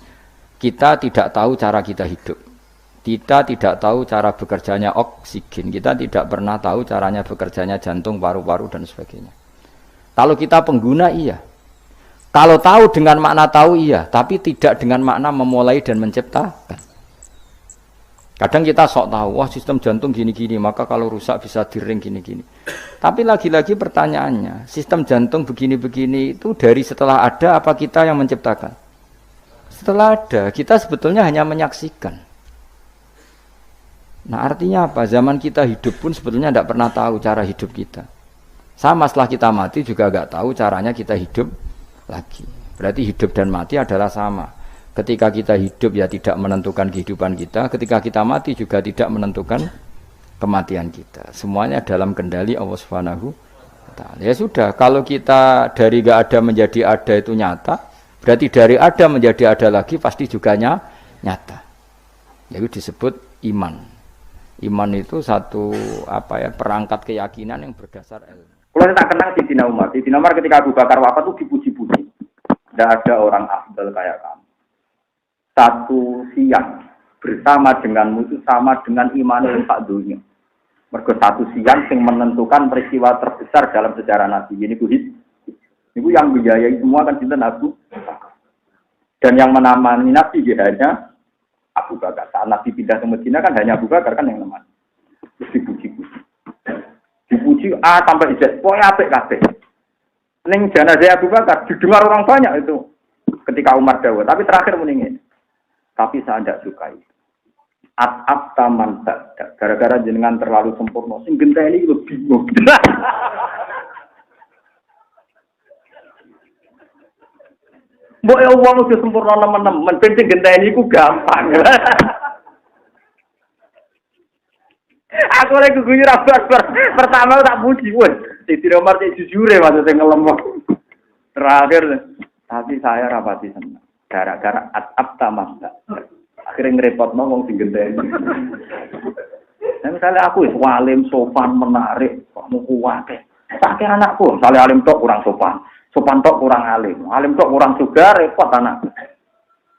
kita tidak tahu cara kita hidup. Kita tidak tahu cara bekerjanya oksigen, kita tidak pernah tahu caranya bekerjanya jantung, paru-paru dan sebagainya. Kalau kita pengguna iya. Kalau tahu dengan makna tahu iya, tapi tidak dengan makna memulai dan menciptakan. Kadang kita sok tahu, wah sistem jantung gini-gini, maka kalau rusak bisa diring gini-gini. Tapi lagi-lagi pertanyaannya, sistem jantung begini-begini itu dari setelah ada apa kita yang menciptakan? Setelah ada, kita sebetulnya hanya menyaksikan. Nah artinya apa? Zaman kita hidup pun sebetulnya tidak pernah tahu cara hidup kita. Sama setelah kita mati juga nggak tahu caranya kita hidup lagi. Berarti hidup dan mati adalah sama. Ketika kita hidup ya tidak menentukan kehidupan kita, ketika kita mati juga tidak menentukan kematian kita. Semuanya dalam kendali Allah Subhanahu wa Ta'ala. Ya sudah, kalau kita dari nggak ada menjadi ada itu nyata, berarti dari ada menjadi ada lagi pasti juga nyata. Itu disebut iman. Iman itu satu perangkat keyakinan yang berdasar ilmu. Kalau saya tak kenal Sayyidina Umar. Sayyidina Umar ketika Abu Bakar wafat itu dipuji-puji. Tidak ada orang afdal kayak kamu. Satu siang bersama denganmu itu sama dengan iman yang tak dunia. Mergo satu siang yang menentukan peristiwa terbesar dalam sejarah Nabi. Ini buhid. Ini yang biayai semua kan cinta Abu Bakar. Dan yang menamani Nabi hanya Abu Bakar. Saat Nabi pindah ke Medina kan hanya Abu Bakar kan yang nemani. Terus dipuji-puji. Dipuji A sampai Z. Pokoknya apik kabeh. Ning jenazah Abu Bakar didengar orang banyak itu ketika Umar dawuh. Tapi terakhir mendingin. Tapi saya tidak suka itu. At-ab taman tak. Gara-gara jenengan terlalu sempurna. Sing genteni itu bingung. Mbok ya wong udah sempurna nemen-nemen, ben sing genteni iku gampang. Aku lagi guyu rabar. Pertama tak puji, wes. Siti nomor jujure maksudnya ngelem. Terakhir, tapi saya rapati senang. Gara-gara at-ab tamanda. Akhirnya ngerepotno wong sing genteni. Nah, misalnya aku walim, sopan, menarik, kamu kuat. Sakit anakku, misalnya alim tok kurang sopan. Sopan tok kurang alim tok kurang juga repot anak.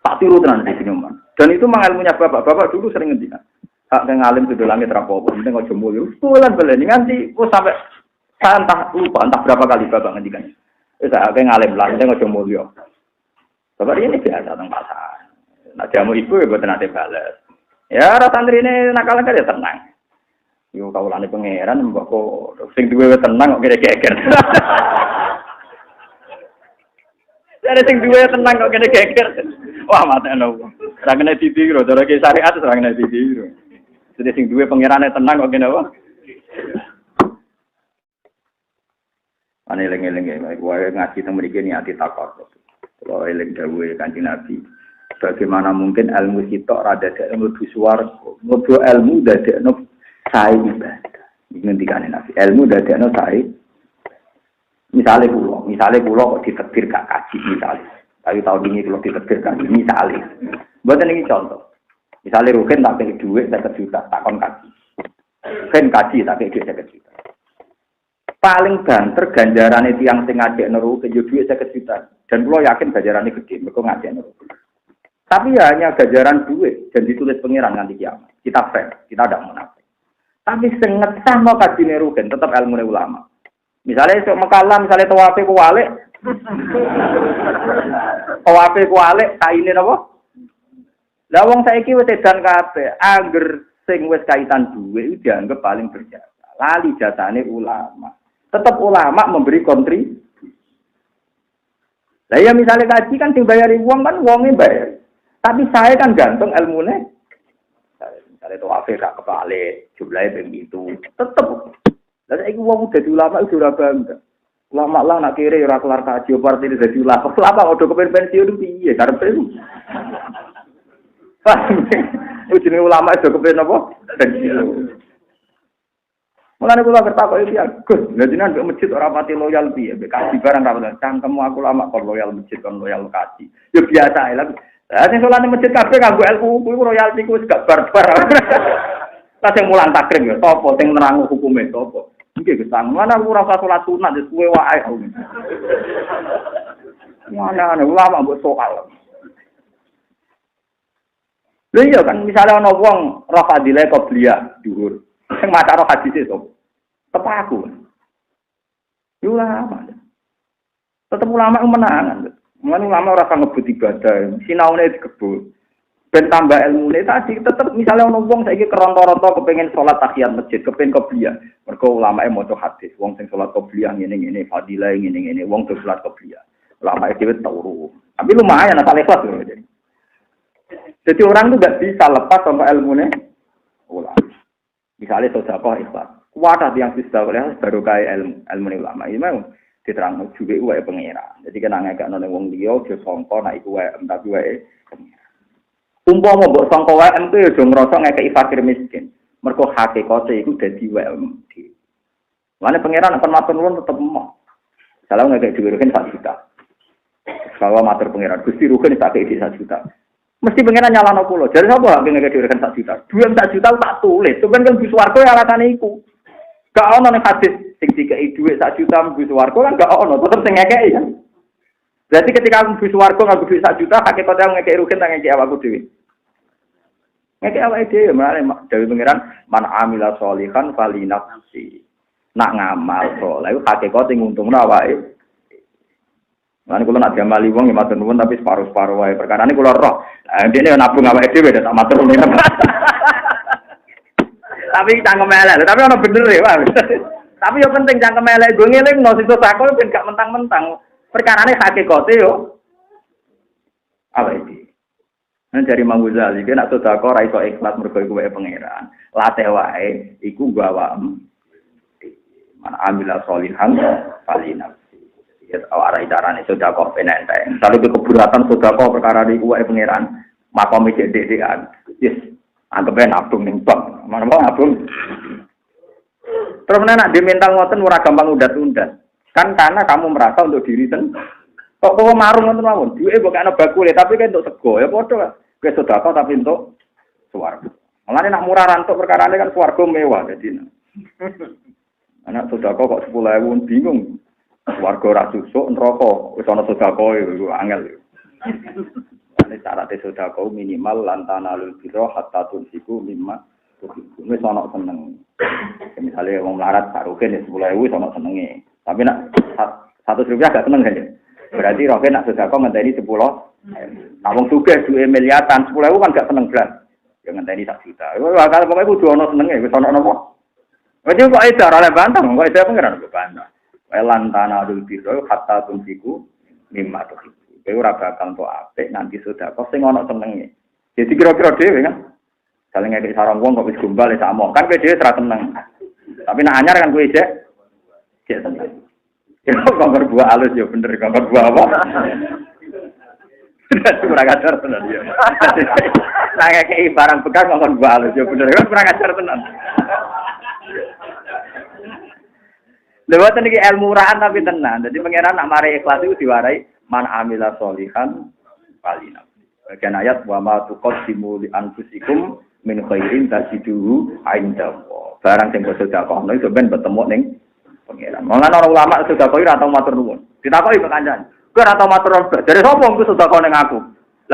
Tak tiru tenan di sini man. Dan itu mengalmunya bapak dulu sering ngendikan. Hak yang alim sudah langit rapopo, ini nggak jemul. Bulan nganti, sampai saya entah berapa kali bapak ngendikan. Saya yang alim lah, ini nggak jemul yo. Bapak ini biasa tentang pasar. Nah jamu ibu ya buat nanti balas. Ya rata santri ini nakal ya tenang. Yo kaulane pangeran mbok kok sing duwe tenang kok kira-kira. Ada sing duwe tenang kok kene geger. Wah, mateno. Ora kena ditiru, cara ki syariat ora kena ditiru. Jadi sing duwe pangerane tenang kok kene apa? Ane eling-eling wae ngaji teng mriki niati takok. Kalau eling dawuhe Kanjeng Nabi, bagaimana mungkin ilmu sitok ra dadekno mlebu swarga, mlebu ilmu dadekno sae ibadah. Iki ngendikane Nabi, ilmu dadekno sae. Misalnya pulau kok ditetir gak kaji misalnya. Tapi tahun ini kalau ditetir kaji misalnya. Buatan ini contoh. Misalnya Rukin tak pakai duit 50 juta, takon kaji. Rukin kaji tak pakai duit 50 juta. Paling banter ganjaran itu yang ngajak Rukin duit 50 juta. Dan pulau yakin ganjarannya gede, mereka ngajak Rukin. Tapi ya hanya ganjaran duit dan ditulis pengiran nanti kiamat. Kita fair, kita tidak munafik. Tapi sengetah mau kaji Rukin, tetap ilmu ulama. Misalnya sok mekalah, misalnya tawafe kuwalik. Tawafe kuwalik kaine napa? Lah wong saiki wis edan kabeh, angger sing wis kaitan duwe iki dianggap paling berjasa. Lali jasane ulama. Tetap ulama memberi kontribusi. Lah ya misalnya kaji kan dibayari wong kan wonge bayar. Tapi saya kan gantung ilmune. Misalnya tawafe gak kebalik, jumlahnya begitu. Tetap dan aku wong dadi ulama itu ora bangga. Ulama lah nak kira ora kelar kaji partai dadi ulama. Ulama udah kepen pensiun piye karepe. Ujine ulama itu kepen apa? Pensiun. Mulane kula bertakok iki Gus, lha jenengan mbek masjid ora pati loyal piye? Mbek kaji barang ra bener. Cangkemmu aku lama kon loyal masjid kon loyal kaji. Ya biasa ae lah. Lah sing salane masjid kabeh kanggo ilmu kuwi royalti ku wis gak barbar. Lah sing mulang takrim ya sapa sing nerang hukume sapa? Iki Gus, mana aku ora usah salat sunat wis kuwe wae. Mana ulama mbok soal. Lha iya kan misalnya ana wong roh fadilah qobliyah dhuwur. Sing maca roh hadis itu. Tepak aku. Ulama. Tetep ulama menangan. Mulane ulama ora usah ngebut ibadah, sinaune dikebut. Ben tambah ilmune tadi tetep misalnya ana wong saiki keronto-ronto kepengin salat tahiyat masjid, kepengin qobliyah. Mergo ulamae maca hadis, wong sing salat qobliyah ngene-ngene, fadilah ngene-ngene, wong sing salat qobliyah. Ulama dhewe turu. Tapi lumayan asal ikhlas lho. Jadi orang itu nggak bisa lepas sama ilmunya ulama. Misalnya sedekah ikhlas. Kuatah yang bisa oleh baru kayak ilmu ulama. Ini memang diterang juga wae pengira. Jadi kena ngagak none wong liya aja sangka nek iku wae tapi wae pengira. Umpama mbok sangka wae itu ya aja ngrasa ngekeki fakir miskin. Mergo hakikate iku dadi wae. Mane pengira nek matur nuwun tetep emoh. Kalau ngekeki dhuwit kan 1 juta. Kalau matur pengira Gusti rugen tak kei 1 juta. Mesti pengen nyalano kula. Jare sapa pengen ngedherekan 1 juta? 2 juta tak tulis. Sampeyan kan Swarga ya alatane iku. Gak ono nek hadis sing dikeki dhuwit 1 juta mlebu Swarga kan gak ono, tetep sing ngekeki kan. Berarti ketika mlebu Swarga nganggo dhuwit 1 juta, hakikate ngekeki rugen tak ngekeki awakku dhewe. Ngekeki awake dhewe malah dewe pengiran man amila sholihan fali nafsi. Nak ngamal saleh hakikate nguntungno awake. Lan kula nak diamali wong ya matur nuwun tapi separuh-separuh wae. Perkarane kula roh. Dene nabung awake dhewe tak matur nuwun. Tapi cangkem elek, tapi ana bener ya, Pak. Tapi yo penting cangkem elek go ngelingno sing sedekah ben gak mentang-mentang. Perkarane hakikate yo awake dhewe. Nang dari Imam Ghazali ki nek sedekah ora iso ikhlas mergo iku wae pangeran. Latih wae iku gawa man amila sholihan falina. Ya arah carane sedekah penenteng. Kalau keberatan sedekah perkara niku wae pangeran, makome cek-cekan. Yes, anggape nabung ning bank. Mana mau nabung. Terus nek di mental ngoten ora gampang undat-undat. Kan karena kamu merasa untuk diri sendiri. Kok kowe marung ngoten mawon. Duwe mbok ana bakule tapi kan untuk sego. Ya padha kowe sedekah tapi untuk swarga. Mulane nak murah rantuk perkarane kan swarga mewah dadi. Anak sedekah kok 10.000 bingung. Warga ora susuk neraka wis ana sedekah iku angel. Nek syarat sedekah minimal lantanalul birra hatta tunsiku mimma tuhibbu. Wis ana seneng. Misale wong melarat sarugen 10.000 wis ana senenge. Tapi nek 100 rupiah gak seneng kan ya. Berarti roke nak sedekah ngenteni 10. Nah wong sugih duwe miliatan 10.000 kan gak seneng blas. Ya ngenteni 1 juta. Wah kalau pokoke kudu ana senenge wis ana napa. Wis kok edar oleh bantang, kok edar pengen kok bantang. Lantana dul biro hatta tunsiku mimma tuhibbu. Kowe ora bakal entuk apik nanti sedekah sing ana senenge. Jadi kira-kira dhewe kan. Saling ngekek sarang wong kok wis gombal ya samo. Kan kowe dhewe ora seneng. Tapi nek anyar kan kowe cek seneng. Ya gambar buah halus ya bener gambar buah apa? Kurang ajar tenan ya. Nah ngekek barang bekas gambar buah halus ya bener kan kurang ajar tenan. Lewat niki ilmu murahan tapi tenan. Jadi pangeran nak mari ikhlas itu diwarai man amila sholihan falina. Bagian ayat wa ma tuqaddimu li anfusikum min khairin tajiduhu indallah. Barang sing sedekah no iso ben ketemu ning pangeran. Mulane orang ulama sedekah ora tau matur nuwun. Ditakoki kok kancan. Kowe ora tau matur nuwun. Dari sapa engko sedekah ning aku?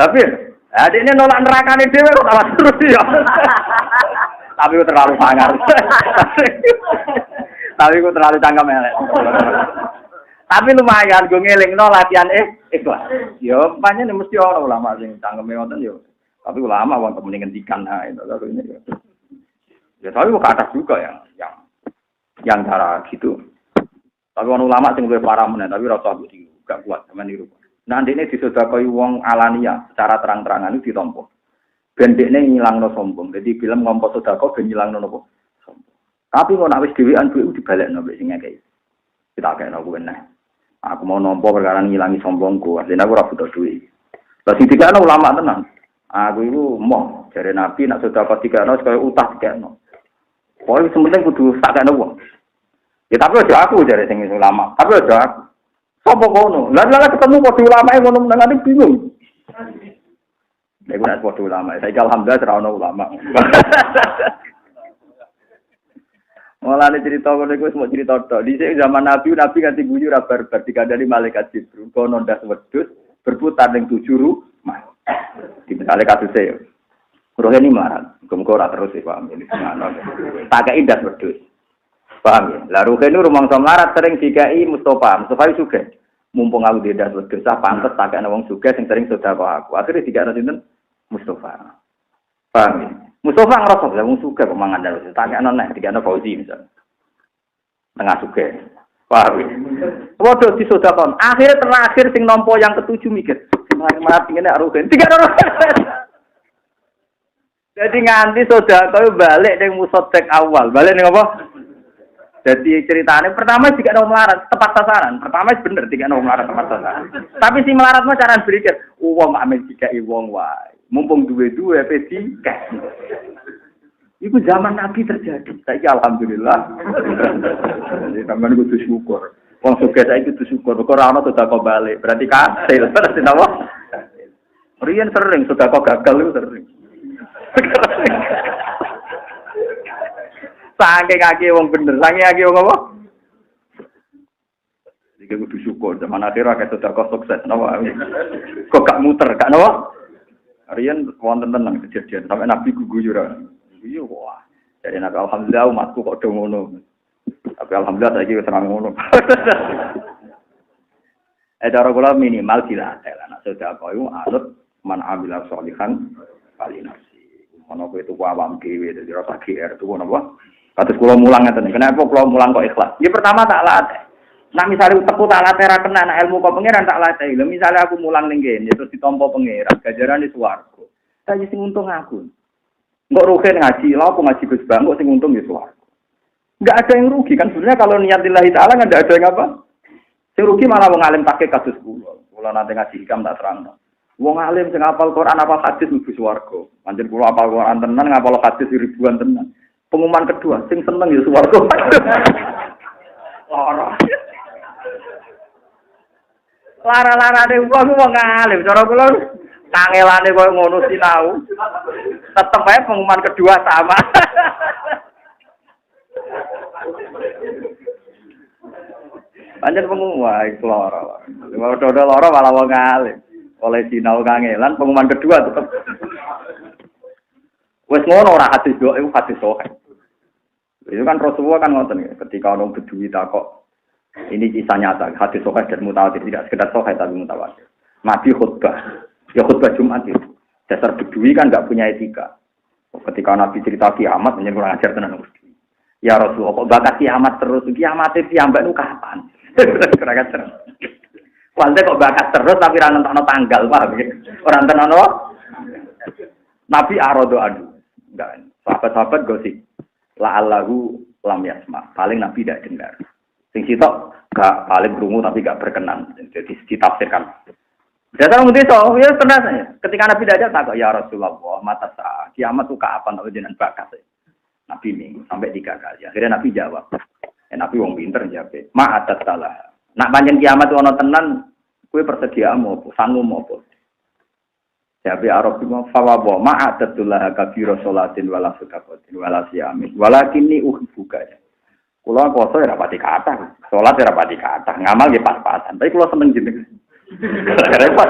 Lah piye? Lah dekne nolak nerakane dhewe kok tak matur ya. Tapi kok terlalu sangar. Tapi aku terlalu cangkem elek. Tapi lumayan gue ngelingno latihan ikhlas. Yo pancen mesti ora ulama sing cangkeme ngoten yo. Tapi ulama wong temen ngendikan itu kalau ini. Ya tapi kok atas juga yang cara gitu. Tapi orang ulama sing luwih parah meneh tapi rasa gak kuat sampean niru. Nah ndekne disedekahi wong alania secara terang-terangan itu ditampa. Ben dekne ngilangno sombong. Jadi film ngompo sedekah ben ngilangno napa? Tapi kok nek wis dhewean duwe dibalekno mbek sing ngekeki. Kita kena aku meneh. Aku mau nampa perkara ngilangi sombongku, asline aku ora butuh duit. Lah sing dikane ulama tenan. Aku itu mau jare Nabi nak sedekah dikano kaya utah dikano. Pokoke sementing kudu sak kene wong. Ya tapi aja aku jare sing ulama. Tapi aja aku. Sopo kono? Lah ketemu padha ulama ngono menengane bingung. Nek ora padha ulama, saiki alhamdulillah ora ono ulama. Mulane cerita ngono iku wis mau cerita tok. Dhisik zaman Nabi nganti guyu ra barbar dikandani malaikat Jibril kono ndas wedhus berputar ning 7 rumah. Di misalnya kasusnya, Roh ini marah, muka ora terus sih paham ini gimana? Tak indah berdua, paham ya? Lalu ini rumah melarat sering dikai Mustafa juga, mumpung aku tidak berdosa, pantas tak ada orang juga yang sering sudah aku. Akhirnya tidak ada sinten Mustafa, paham ya? Mustafa ngerasa lah, orang juga pemangan dalam, tak ada nona, tidak ada Fauzi misalnya, tengah juga. Paham ya? Waduh di sodakon. Akhirnya terakhir sing nompo yang ketujuh mikir. Mati ini arugen. 3 orang. Jadi nganti sodakon balik yang musodek awal. Balik nih apa? Jadi ceritanya pertama jika ada melarat tepat sasaran. Pertama bener jika ada melarat tepat sasaran. Tapi si melarat mah cara berpikir. Uang amin jika iwong wae. Mumpung dua-dua pedi cash. Itu zaman Nabi terjadi. Saya alhamdulillah. Jadi teman kudu syukur. Wong sugih saiki kudu syukur. Kok ora ono sedekah balik. Berarti kasil. Berarti napa? Riyen sering sedekah gagal itu sering. Saking kaki wong bener, saking kaki wong apa? Iki kudu syukur. Zaman akhir akeh sedekah sukses napa? Kok gak muter, gak napa? Riyen wonten tenan kejadian sampai Nabi guyu ora. Iya wah. Jadi nabi alhamdulillah umatku kok do ngono. Tapi alhamdulillah saiki wis terang ngono. Cara kula minimal dilatih lah. Nek sedekah iku anut man amila sholihan kali nafsi. Ono kowe tuku awam dhewe dadi rasa GR tuku napa? Kados kula mulang ngeten. Kenapa kula mulang kok ikhlas? Ya pertama tak latih. Nah misalnya tepu tak latih ra kena nek ilmu kok pangeran tak latih. Lha misale aku mulang ning kene terus ditampa pangeran, ganjarane swarga. Saya sing untung aku. Enggak rugi ngaji, lah aku ngaji Gus Bang, kok sing untung ya swarga. Enggak ada yang rugi kan sebenarnya kalau niat lillahi taala enggak ada yang apa. Sing rugi malah wong alim pakai kasus kula. Kula nanti ngaji hikam tak terangno. Wong alim sing hafal Quran apa hadis mlebu swarga. Pancen kula hafal Quran tenan ngapal hadis ribuan tenan. Pengumuman kedua sing seneng ya swarga. Lara-larane wong alim cara kula kangelane koyo ngono sinau. Tetep ae pengumuman kedua sama. Pancen pengumuman iku lara. Kalau dodo lara malah wong alim. Oleh sinau kangelan pengumuman kedua tetep. Wes ngono ora hadis kok iku hadis sahih. Itu kan Rasulullah kan ngoten ketika orang Bedui takok ini kisah nyata hadis sahih dan mutawatir tidak sekedar sahih tapi mutawatir. Nabi khutbah. Ya khutbah Jumat itu. Dasar Bedui kan enggak punya etika. Ketika Nabi cerita kiamat menyen kurang ajar tenan Bedui. Ya Rasulullah kok bakat kiamat terus kiamat itu ambek nu kapan? Kurang ajar. Wante kok bakat terus tapi ora nentokno tanggal, paham ya? Ora nentokno Nabi arodo adu. Enggak. Sahabat-sahabat gosip. La'allahu lam yasma. Paling Nabi tidak dengar. Sing sitok gak paling krungu tapi gak berkenan. Jadi ditafsirkan. Datang ngerti so, ya pernah saya. Ketika Nabi tidak takut, ya Rasulullah, mata sah, kiamat itu kapan? Tahu jenengan bakat. Nabi minggu sampai 3 kali. Akhirnya Nabi jawab. Nabi wong pinter jawab. Ma'atat salah. Nak panjang kiamat itu ono tenan, kue persedia mau, sanggup mau. Jawab Arab itu fawabo ma'atat salah kabiro sholatin wala sudakotin wala siamin. Walakinni uhibbuka. Kulo poso ya rapati kata, sholat ya rapati kata, ngamal ya pas-pasan. Tapi kulo seneng jeneng. Repot.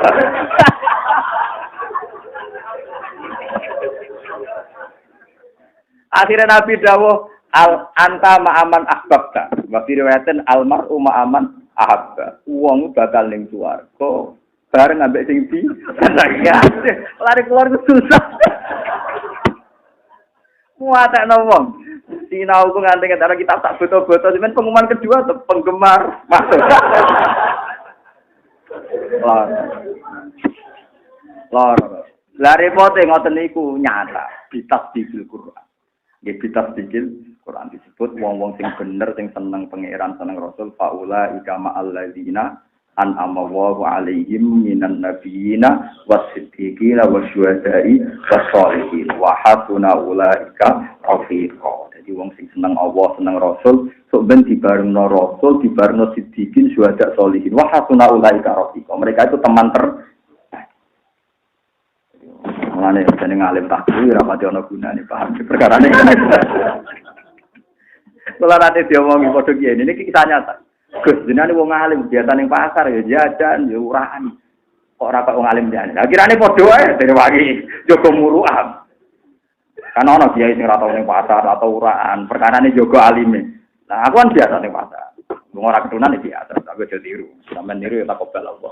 Akhirnya Nabi dawuh anta ma'aman ahbabta. Wa fi riwayatin al mar'u ma'aman ahabba. Wong bakal ning swarga bareng ambek sing di. Lari keluar ku susah. Muatekno wong. Sinau ku nganti ketara kitab tak foto-foto men pengumuman kedua tuh penggemar masuk. Lor. Lah repote ngoten niku nyata, bitas dikil Quran. Nggih bitas dikil Quran disebut wong-wong sing bener sing seneng pangeran seneng Rasul faula ika ma'al ladzina an'ama Allahu 'alaihim minan nabiyina was-siddiqina wasyuhada'i was-sholihin wa hasuna ulaika rafiqa. Jadi wong sing seneng Allah, seneng Rasul, sok ben dibarengno Rasul, dibarengno siddiqin, syuhada, sholihin. Wa hasuna ulaika rafiqa. Mereka itu teman mulane jeneng alim tak kuwi ora pati ana gunane paham perkarane. Kula nate diomongi padha kiye ini kisah nyata. Gus jenenge wong alim biasa ning pasar ya jajan ya urahan. Kok ora kok wong alim jane. Lah kirane padha wae dene wangi jaga muruah. Kan ana kiai sing ora tau ning pasar atau urahan, perkarane jaga alime. Nah aku kan biasa ning pasar. Wong ora ketunan iki biasa, tapi aja tiru. Sampeyan niru ya tak kobel Allah.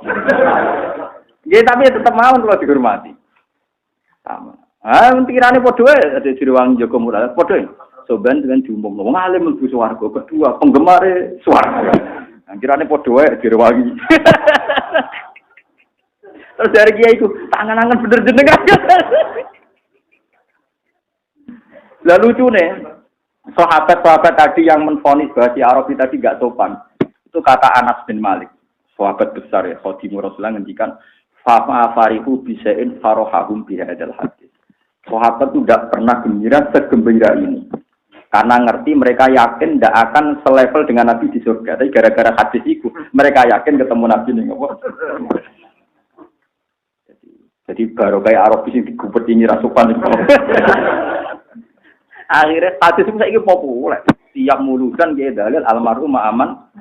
Nggih tapi tetep mawon kula dihormati. Sama. Kirane padha wae ada diruang jaga muruah. Padha soban dengan diumum wong alim mlebu swarga, kedua penggemare swarga. Kirane padha wae direwangi. Terus dari kiai itu tangan-tangan bener jenengan. Lah lucune sahabat-sahabat tadi yang menvonis bahwa si Arabi tadi enggak sopan. Itu kata Anas bin Malik, sahabat besar ya, khadimur Rasulullah ngendikan fa farihu bisain farahum bi hadzal hadis. Sahabat itu tidak pernah gembira segembira ini. Karena ngerti mereka yakin tidak akan selevel dengan Nabi di surga. Tapi gara-gara hadis itu, mereka yakin ketemu Nabi nih. Jadi baru kayak Arab sing digubet ini rasukan itu. Akhirnya hadis itu saya populer. Tiap muludan kayak dalil almarhum aman.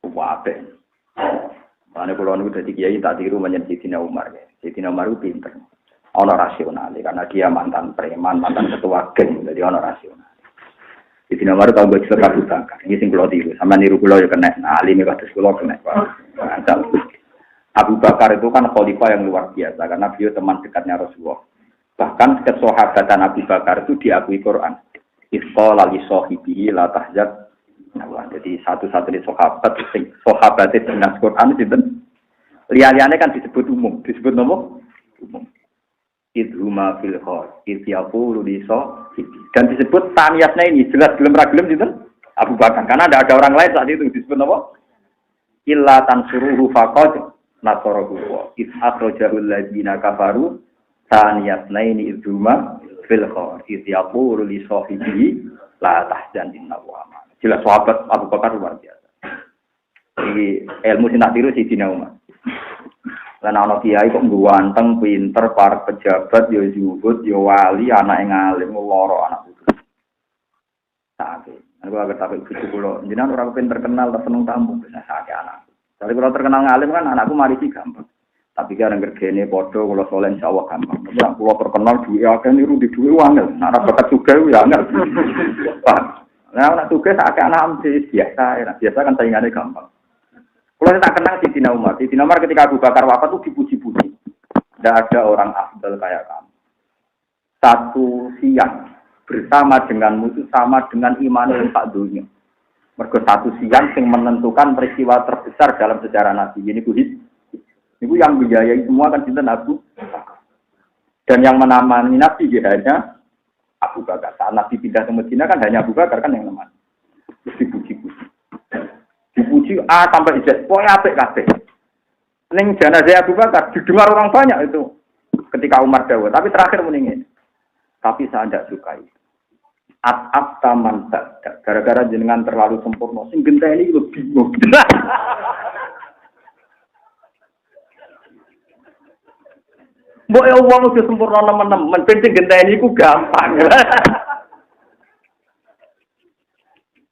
Wabe. Mana kalau nu jadi kiai tak tiru menjadi Sayyidina Umar. Sayyidina Umar itu pinter. Ono rasional karena dia mantan preman, mantan ketua geng, jadi ono rasional. Di sini baru tahu gue cerita Abu Bakar. Ini sing kula tiru, sama niru kula ya kena. Nah, alim kados kula kena. Abu Bakar itu kan khalifah yang luar biasa karena beliau teman dekatnya Rasulullah. Bahkan kesahabatan Abu Bakar itu diakui Quran. Ifqala li sahibihi la tahzan. Nah, jadi satu-satunya sahabat itu dengan Quran itu liane kan disebut umum, disebut nomor umum. Idhuma fil khor, idyaqulu liso, dan disebut taniyatnya ini jelas gelem ra gelem sinten Abu Bakar karena ada orang lain saat itu disebut apa? Illa tansuruhu faqad nasarahu wa id akhrajahu alladziina kafaru taniyatna ini idhuma fil khor, idyaqulu liso hibi la tahzan innahu aman. Jelas sahabat Abu Bakar luar biasa. Ini ilmu sing tak tiru Sayyidina Umar. Lan ana kiai kok ganteng, pinter, para pejabat, yo zuhud, yo wali, anak yang alim, loro anak itu. Sakit. Aku agak takut cucu kula. Jenengan ora kepen terkenal, seneng tamu, bisa sakit anak. Tapi kalau terkenal ngalim kan anakku mari sih gampang. Tapi kan ngergene padha kula saleh insyaallah gampang. Nek kula terkenal duwe akeh niru di duwe wangel. Nek ora bakat juga ya angel. Nah, anak tugas sakit anak biasa, biasa kan saingane gampang. Kalau saya tak kenal Sayyidina Umar. Sayyidina Umar ketika Abu Bakar wafat itu dipuji-puji. Tidak ada orang afdal kayak kamu. Satu siang bersama denganmu itu sama dengan iman yang tak dunia. Mergo satu siang yang menentukan peristiwa terbesar dalam sejarah Nabi. Ini kuhid. Ini yang biayai semua kan cinta Abu Bakar. Dan yang menamani Nabi hanya Abu Bakar. Saat Nabi pindah ke Medina kan hanya Abu Bakar kan yang namanya. Terus dipuji-puji. Dipuji A sampai Z, pokoknya apik kabeh. Ning jenazah Abu Bakar didengar orang banyak itu ketika Umar dawuh, tapi terakhir mendingin. Tapi saya tidak sukai. At taman gara-gara jenengan terlalu sempurna, sing genteni itu bingung. Mbok ya wong udah sempurna nemen-nemen, ben sing genteni iku gampang.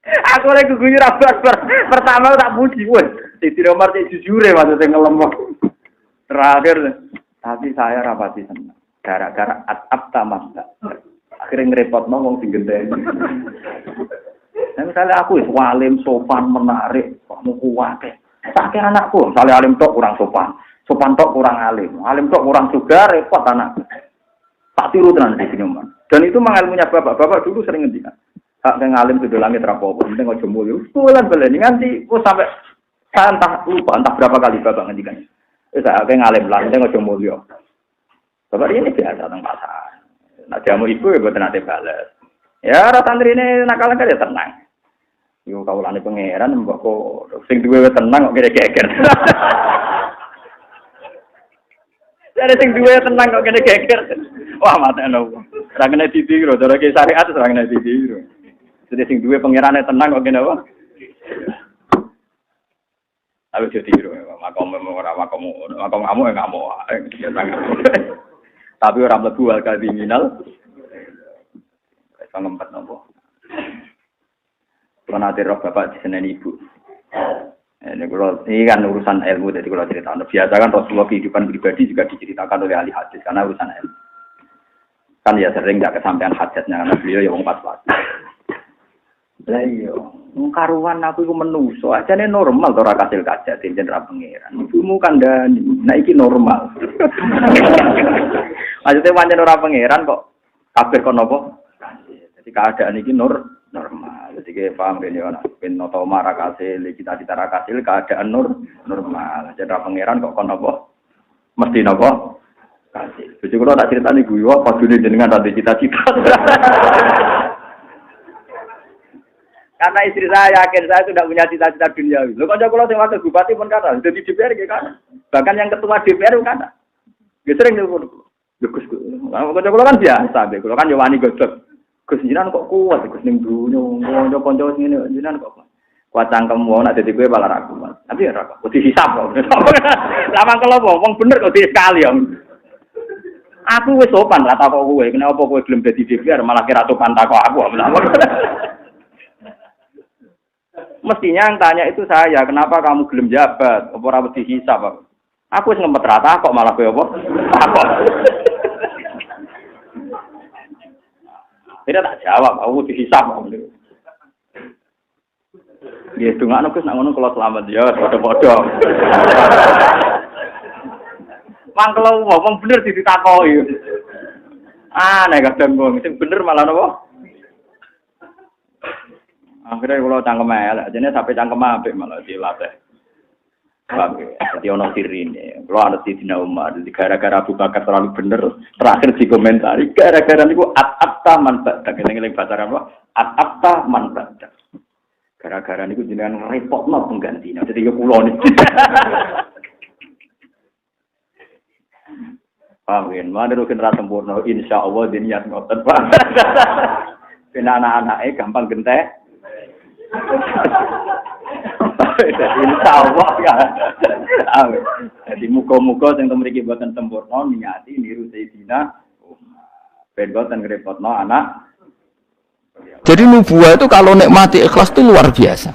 Aku lagi gugur abas pertama tak puji, wes. Sayyidina Umar jujure maksudnya ngelemah. Terakhir, tapi saya rapati senang. Gara-gara at-abta masa. Akhirnya ngerepot ngomong sing gede. Nah, misalnya aku walim sopan menarik, kamu kuat. Pakai anakku, misalnya alim tok kurang sopan, sopan tok kurang alim tok kurang juga repot anak. Tak tiru tenan Sayyidina Umar. Dan itu mengalaminya bapak dulu sering ngendikan. Hak yang alim sudah langit rapopo, penting ojo mulio. Bulan nganti, sampai saya entah lupa, entah berapa kali bapak ngendikan. Saya yang alim lah, penting ojo mulio. Bapak ini biasa tentang pasar. Nah jamu ibu ya buat nanti balas. Ya orang santri ini nakal-nakal ya tenang. Yo kawulane pangeran mbok kok sing duwe tenang kok kene geger. Jare sing duwe tenang kok kene geger. Wah mateno. Ora kena ditiru, cara ki syariat ora kena ditiru. Jadi sing duwe pangerane tenang kok kene apa? Aku ditiru, makom ora makom kamu enggak mau. Tapi ora mlebu al kriminal. Wis ngempet nopo. Nanti roh bapak diseneni ibu. Ini kan urusan ilmu, jadi kalau cerita biasa kan Rasulullah kehidupan pribadi juga diceritakan oleh ahli hadis karena urusan ilmu. Kan ya sering nggak kesampaian hajatnya karena beliau ya wong pas-pas. Lah iya, karuan aku iku menungso, ajane normal to ora kasil kajat jeneng ra pangeran. Ibumu kandhani, nah iki normal. Maksudnya pancen ora pangeran kok kabeh kon napa? Jadi keadaan iki normal. Jadi kayak paham ini kan, pin atau marah kasil, cita-cita kasil, keadaan normal. Jadi pangeran kok kon apa? Mesti apa? Kasil. Jadi kalau tak cerita nih gue, pas dunia jenengan tadi cita-cita. Karena istri saya yakin saya tidak punya cita-cita duniawi. Lo kan kalau saya wakil bupati pun kata, jadi DPR kan, bahkan yang ketua DPR pun kata, gue sering nih, Gus, kalau kan biasa, kalau kan Yowani gosok. Gus jinan kok kuat, Gus ning dunya, kanca ngene jinan kok kuat cangkem wong nek dadi kowe malah ra kuat. Tapi ora kok dihisab kok. Lama kalau wong bener kok sekali ya. Aku wis sopan ra takok kowe, kenapa kowe gelem dadi DPR malah kira sopan takok aku. Mestinya yang tanya itu saya, kenapa kamu gelem jabat? Apa ora wedi hisab? Aku wis ngempet ra takok malah kowe apa? Takok. Tidak tak jawab, aku dihisap. Ya, dungakno Gus nak ngono kula selamat ya, padha-padha. Mangkel wong bener ditakoki. Nek kadang wong sing bener malah napa? Akhirnya kula cangkem elek, jane sampai cangkem apik malah dilatih. Jadi ono sirine. Kalau ada Sidina Umar, gara-gara Abu Bakar terlalu bener, terakhir dikomentari gara-gara niku at-abta man ba'da. Ngeling bacaran apa? At-abta man ba'da. Gara-gara niku jenengan repotno penggantinya. Jadi yo kula niki. Amin. Mana rukin ra sempurna, insyaallah diniat ngoten, Pak. Ben anak-anake gampang gentek. Insyaallah ya. Jadi muga-muga sing mriki boten sempurna niati niru Sayyidina ben boten ngrepotno anak. Jadi nubuah itu kalau nikmati ikhlas itu luar biasa.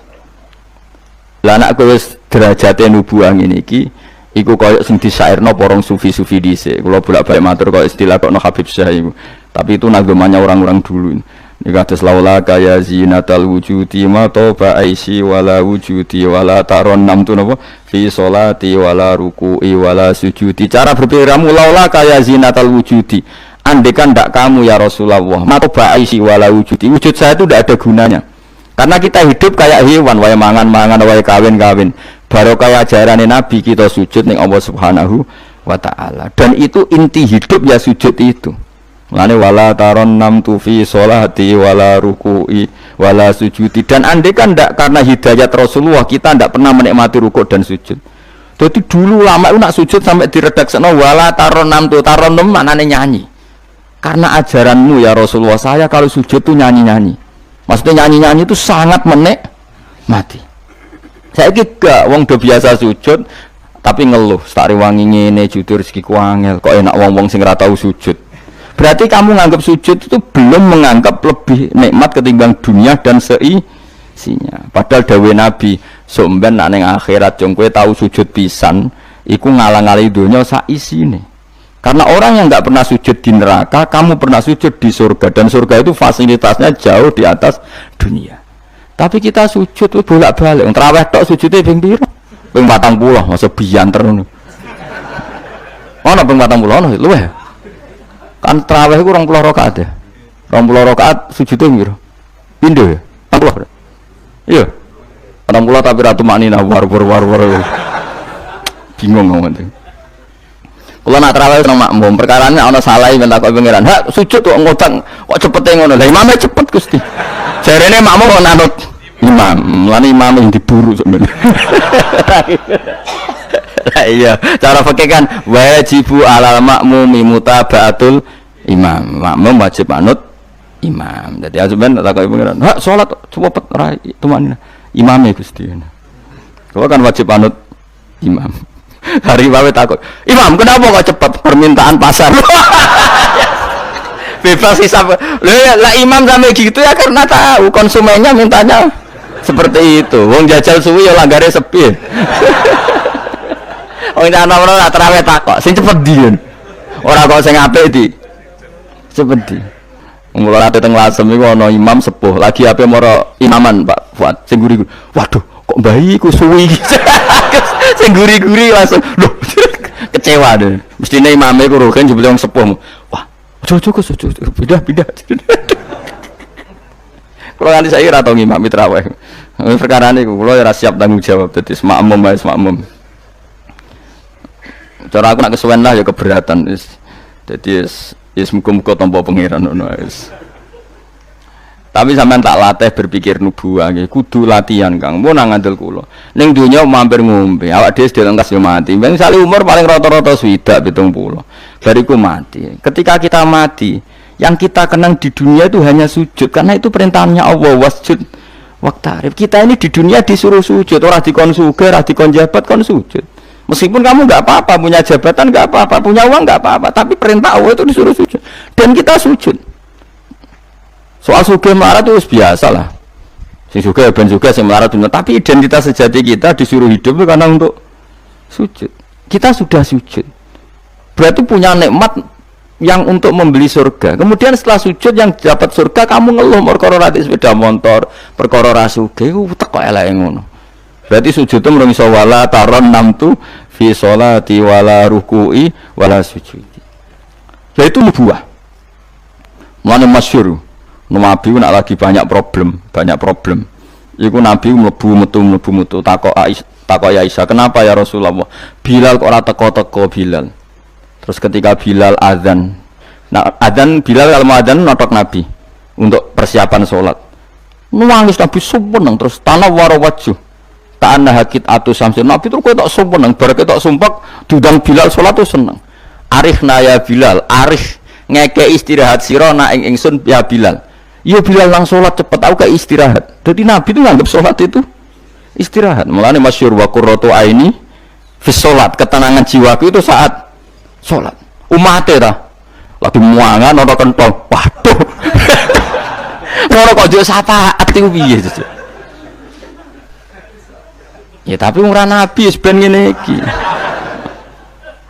Lah anak kowe wis derajate nubuah ngene iki iku koyo sing disairno porong sufi-sufi dhisik. Kula bolak-balik matur koyo istilah kok Habib Syah iku. Tapi itu nagamanya orang-orang dulu. Ini kata laula kaya zinatal wujudi ma toba aisi wala wujudi wala taron nam tu napa fi sholati wala ruku'i wala sujudi. Cara berpikirmu laula kaya zinatal wujudi. Andekan ndak kamu ya Rasulullah ma toba aisi wala wujudi. Wujud saya itu ndak ada gunanya. Karena kita hidup kayak hewan, wae mangan-mangan, wae kawin-kawin. Baru kayak ajaran Nabi kita sujud ning Allah Subhanahu wa taala. Dan itu inti hidup ya sujud itu. Lane wala taron nam tu fi sholati wala ruku'i wala sujudi. Dan andai kan ndak karena hidayat Rasulullah kita ndak pernah menikmati rukuk dan sujud. Jadi dulu lama itu nak sujud sampai diredaksekno wala taron nam tu taron nam maknane nyanyi. Karena ajaranmu ya Rasulullah saya kalau sujud tuh nyanyi-nyanyi. Maksudnya nyanyi-nyanyi itu sangat menikmati. Saya gak wong do biasa sujud tapi ngeluh stari wangi ngene jujur rezekiku angel kok enak wong-wong sing ora tau sujud. Berarti kamu menganggap sujud itu belum menganggap lebih nikmat ketimbang dunia dan seisinya. Padahal dawuh Nabi, somben nek ning akhirat jong kowe tahu sujud pisan, iku ngalang-alangi dunya sak isine. Karena orang yang enggak pernah sujud di neraka, kamu pernah sujud di surga dan surga itu fasilitasnya jauh di atas dunia. Tapi kita sujud itu bolak-balik. Traweh tok sujude ping pira? Ping 40, masa biyanter ngono. Ono ping 40 ono luwih. Kan tarawih ku 20 rakaat ya. 20 rakaat sujudnya piro? Pindho ya? 40. Iya. 40 tapi ratu maknina war. Bingung ngomong. Kula nak tarawih nang makmum, perkarane ana salah men takok pangeran. Hak sujud kok ngotang, kok cepete ngono. Lah imame cepet Gusti. Jarene makmum kok nanut imam, lan imam yang diburu sebenarnya. Lah iya, cara fikih kan wajibu alal makmumi mutaba'atul imam. Makmum wajib manut imam. Jadi azuban tak kok pengiran. Hak salat cepet ra tumanina. Imame Gusti. Kau kan wajib manut imam. Hari wae takut. Imam, kenapa kok cepet permintaan pasar? Bebas hisab. Lah imam sampai gitu ya karena tahu konsumennya mintanya seperti itu. Wong jajal suwi ya langgare sepi. Wong ana-ana tak terawih takok, sing cepet ndi. Ora kok sing apik di. Cepet di. Mula ate teng Lasem iku ana imam sepuh, lagi ape mara imaman Pak Fuad. Sing guri. Waduh, kok bayi ku suwi. Sing guri-guri langsung loh kecewa deh. Mestine imame ku rogen jebule wong sepuh. Wah, ojo pindah. Kalau nanti saya ora tau ngimami tarawih. Perkara niku kula ora siap tanggung jawab dadi makmum wae makmum. Cara aku nak kesuwen lah ya keberatan wis. Dadi wis muga-muga tampa pangeran ngono wis. Tapi sampean tak latih berpikir nubuwah nggih, kudu latihan Kang. Mun nang ngandel kula. Ning donya mampir ngombe, awak dhewe sedherek engkas yo mati. Ben sale umur paling rata-rata 70 70. Bariku mati. Ketika kita mati, yang kita kenang di dunia itu hanya sujud karena itu perintahnya Allah wasjud waqtarib. Kita ini di dunia disuruh sujud, ora dikon sugih, ora dikon jabat kon sujud. Meskipun kamu enggak apa-apa, punya jabatan enggak apa-apa, punya uang enggak apa-apa, tapi perintah Allah itu disuruh sujud. Dan kita sujud. Soal sugih melarat itu biasa lah. Sing sugih ben sugih, sing melarat bener. Tapi identitas sejati kita disuruh hidup karena untuk sujud. Kita sudah sujud. Berarti punya nikmat yang untuk membeli surga. Kemudian setelah sujud yang dapat surga kamu ngeluh perkara rati sepeda motor, perkara ra sugih ku teko eleke ngono. Berarti sujud itu mrung iso wala taron namtu fi sholati wala ruku'i wala sujudi. Yaitu nubuwah. Mulane masyhur Nabi nak lagi banyak problem. Iku Nabi mlebu metu takok Aisyah, "Kenapa ya Rasulullah? Bilal kok ora teko-teko Bilal?" Terus ketika Bilal azan. Nah, azan Bilal kalau mau azan notok Nabi untuk persiapan sholat. Nangis Nabi sumpah terus tanah warawaju. Ta'anna hakit atu samsin. Nabi terus kok tak sumpah bar ketok sumpah diundang Bilal sholat tuh seneng. Arihna ya Bilal, arih ngeke istirahat sira nak ing ingsun ya Bilal. Ya Bilal lang sholat cepet aku kayak istirahat. Jadi Nabi itu nganggap sholat itu istirahat. Mulane masyhur wa qurratu aini fi sholat, ketenangan jiwaku itu saat sholat. Umate ta lagi muangan ana kentong. Waduh. Ora kok yo syafaat iku piye. Ya tapi ora Nabi wis ben ngene iki.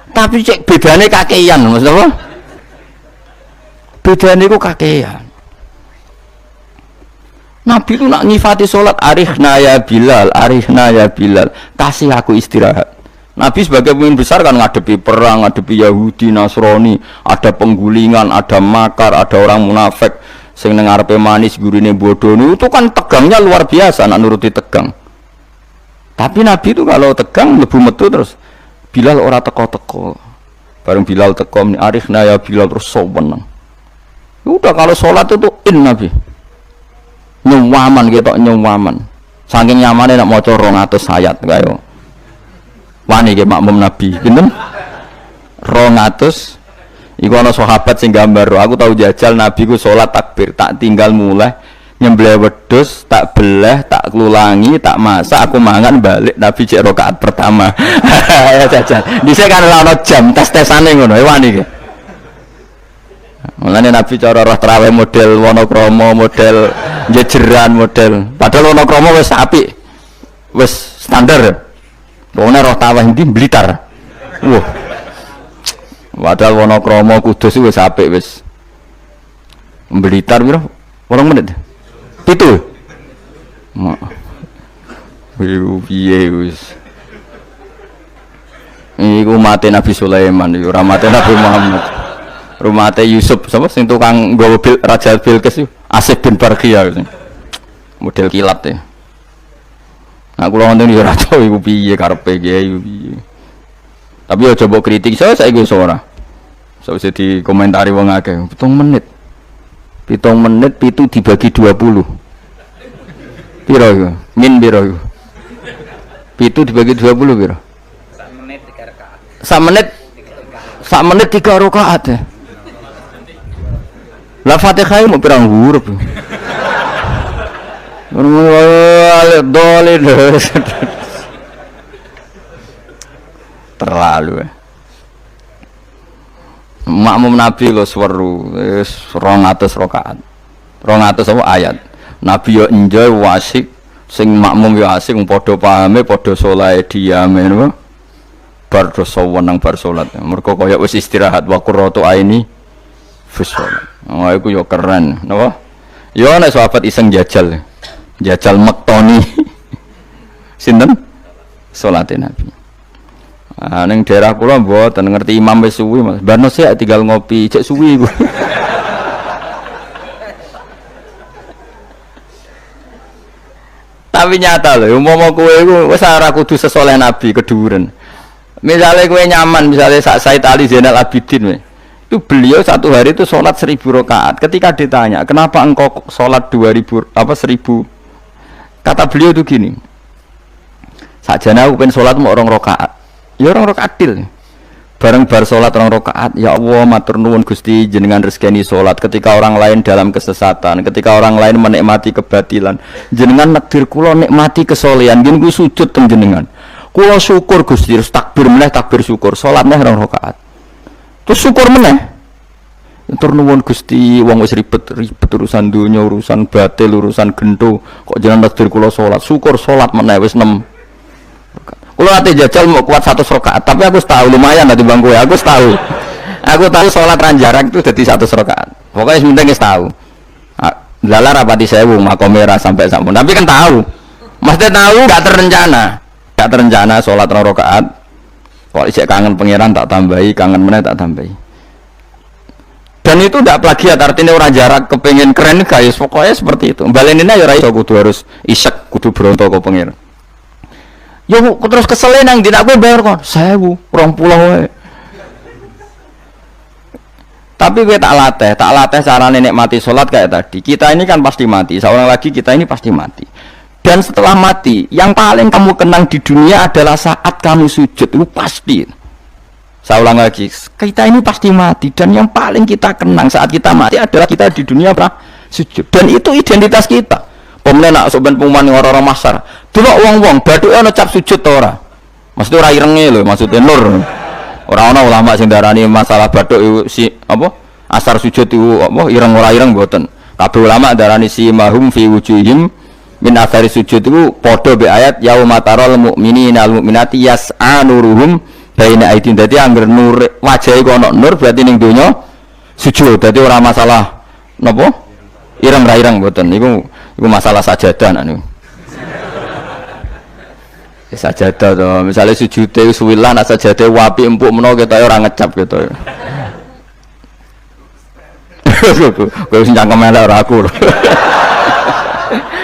Tapi cek bedane kakean, Mas apa? Bedane ku kakean. Nabi itu nak nyifati sholat arihna ya Bilal, kasih aku istirahat. Nabi sebagai pemimpin besar kan ngadepi perang, ngadepi Yahudi, Nasrani, ada penggulingan, ada makar, ada orang munafik sing nang ngarepe manis gurine bodoh itu kan tegangnya luar biasa nak nuruti tegang. Tapi Nabi itu kalau tegang mlebu metu terus Bilal ora teko-teko. Bareng Bilal teko arihna ya Bilal terus soweneng. Udah kalau sholat itu Nabi nyuwaman gitu nyuwaman saking nyamannya nak maca 200 ayat kaya wani ke makmum Nabi pinten 200 iku ana sahabat sing gambar aku tahu jajal Nabi ku salat takbir tak tinggal mulai nyembelih wedhus tak belah tak klulangi tak masak aku mangan balik Nabi cek rakaat pertama ya jajal dhisik kan ana jam tes-tesane ngono wani ke mulane Nabi cara roh tarawih model Wonokromo, model jejeran, model padahal Wonokromo wis apik wis standar pokoknya roh tarawih ndi Blitar wah padahal Wonokromo Kudus wis apik wis Blitar piro 8 menit 7 piye wis iku mate Nabi Sulaiman iku ora mate Nabi Muhammad rumahnya Yusuf, siapa sing tukang nggawa Raja Bilqis Asif bin Barqiyah model kilat ya. Nah, kula wonten yo ora tau iku piye karepe piye. Tapi yo coba kritik saya saiki ora. Sawise dikomentari wong akeh, 7 menit. 7 menit pitu dibagi 20. Piro iku? Min piro iku? 7 dibagi 20 piro? Sak menit 3 rakaat ya. Lah Fatihah mau pirang huruf. Terlalu ya. Makmum Nabi lo seweru wis 200 rakaat. 200 apa ayat. Nabi yo enjoy wasik, sing makmum yo asik padha pahame, padha saleh diame ngono. Bar dosa wenang bar salat. Mergo kaya wis istirahat wa qurratu aini fi salat. Oh iku yo keren, napa? Yo nek sahabat iseng jajal. Jajal mektoni. Sinten? Salate Nabi. Ning daerah kula mboten ngerti imam wis suwi Mas. Barno sik tinggal ngopi, cek suwi iku. Tapi nyata lho, umpama kowe iku wis ora kudu sesoleh Nabi keduren. Misalnya kowe nyaman, misalnya Said Ali Zainal Abidin itu beliau satu hari itu sholat 1000 rakaat. Ketika ditanya, kenapa engkau sholat 1000 kata beliau itu gini. Sakjane aku pengen sholat mau 2 rakaat. Ya 2 rakaat til. Bareng bar sholat 2 rakaat, ya Allah matur nuwun Gusti jenengan rezekani sholat ketika orang lain dalam kesesatan, ketika orang lain menikmati kebatilan. Jenengan nakdir kula nikmati kesolehan, nggih ku sujud teng jenengan. Kula syukur Gusti, takbir meneh takbir syukur, sholat meneh 2 rakaat. Terus syukur meneh. Tur nuwun Gusti, wong wis ribet urusan dunya, urusan batil, urusan gento, kok jenengan nakdir kula sholat, syukur sholat meneh wis 6. Kalau nanti jajal mau kuat 100 rakaat, tapi aku tahu lumayan nanti bangku ya, aku tahu sholat ranjarak itu jadi 100 rakaat. Pokoknya sementing tahu. Lala rapati sewu makomera sampai sampun. Tapi kan tahu, maksudnya tahu nggak terencana sholat 2 rakaat. Kalau isek kangen pangeran tak tambahi, kangen meneh tak tambahi. Dan itu tidak plagiat, artinya orang jarak kepengen keren guys. Pokoknya seperti itu. Balenina ya rai, kudu harus isek, kudu berontok ke pangeran. Yo terus kesel nang dina aku bayar kon 1000, 20 Tapi gue tak latih cara nikmati sholat kayak tadi. Kita ini kan pasti mati, seorang lagi kita ini pasti mati. Dan setelah mati, yang paling kamu kenang di dunia adalah saat kamu sujud, itu pasti. Saya ulang lagi, kita ini pasti mati dan yang paling kita kenang saat kita mati adalah kita di dunia sujud. Dan itu identitas kita. Pemenang nak soben pengumuman orang-orang masar. Delok wong-wong bathuke ana cap sujud ta ora? Maksud ora irenge lho, maksudnya nur. Ora ana ulama sing darani masalah bathuk si apa? Asar sujud itu apa ireng ora ireng mboten. Kabeh ulama darani si mahum fi wujuhim min athari sujud itu padha be ayat yauma taral mu'minina al mu'minati yas'a nuruhum baina aidin. Dadi anggere nur wajahe kok ana nur berarti ning donya sujud. Dadi ora masalah napa? Ireng ra ireng mboten. Iku masalah sajadah niku. Sajadah to, misalnya sujude suwilan sajadah wapi empuk menawa ketoke ora ngecap gitu. Kowe sing cangkem elek ora aku.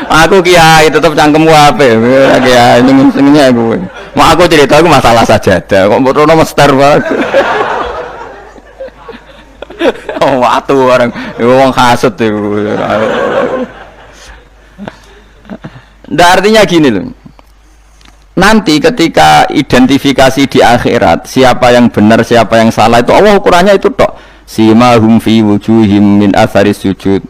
Aku kiai tetep cangkemku apik. Kiai senenge aku. Mau aku cerita aku masalah sajadah, kok mbok rono mester banget. Oh, watu orang wong hasud iku. Ndak artinya gini loh. Nanti ketika identifikasi di akhirat siapa yang benar siapa yang salah itu Allah ukurannya itu tok. Simahum fi wujuhim min athari sujud.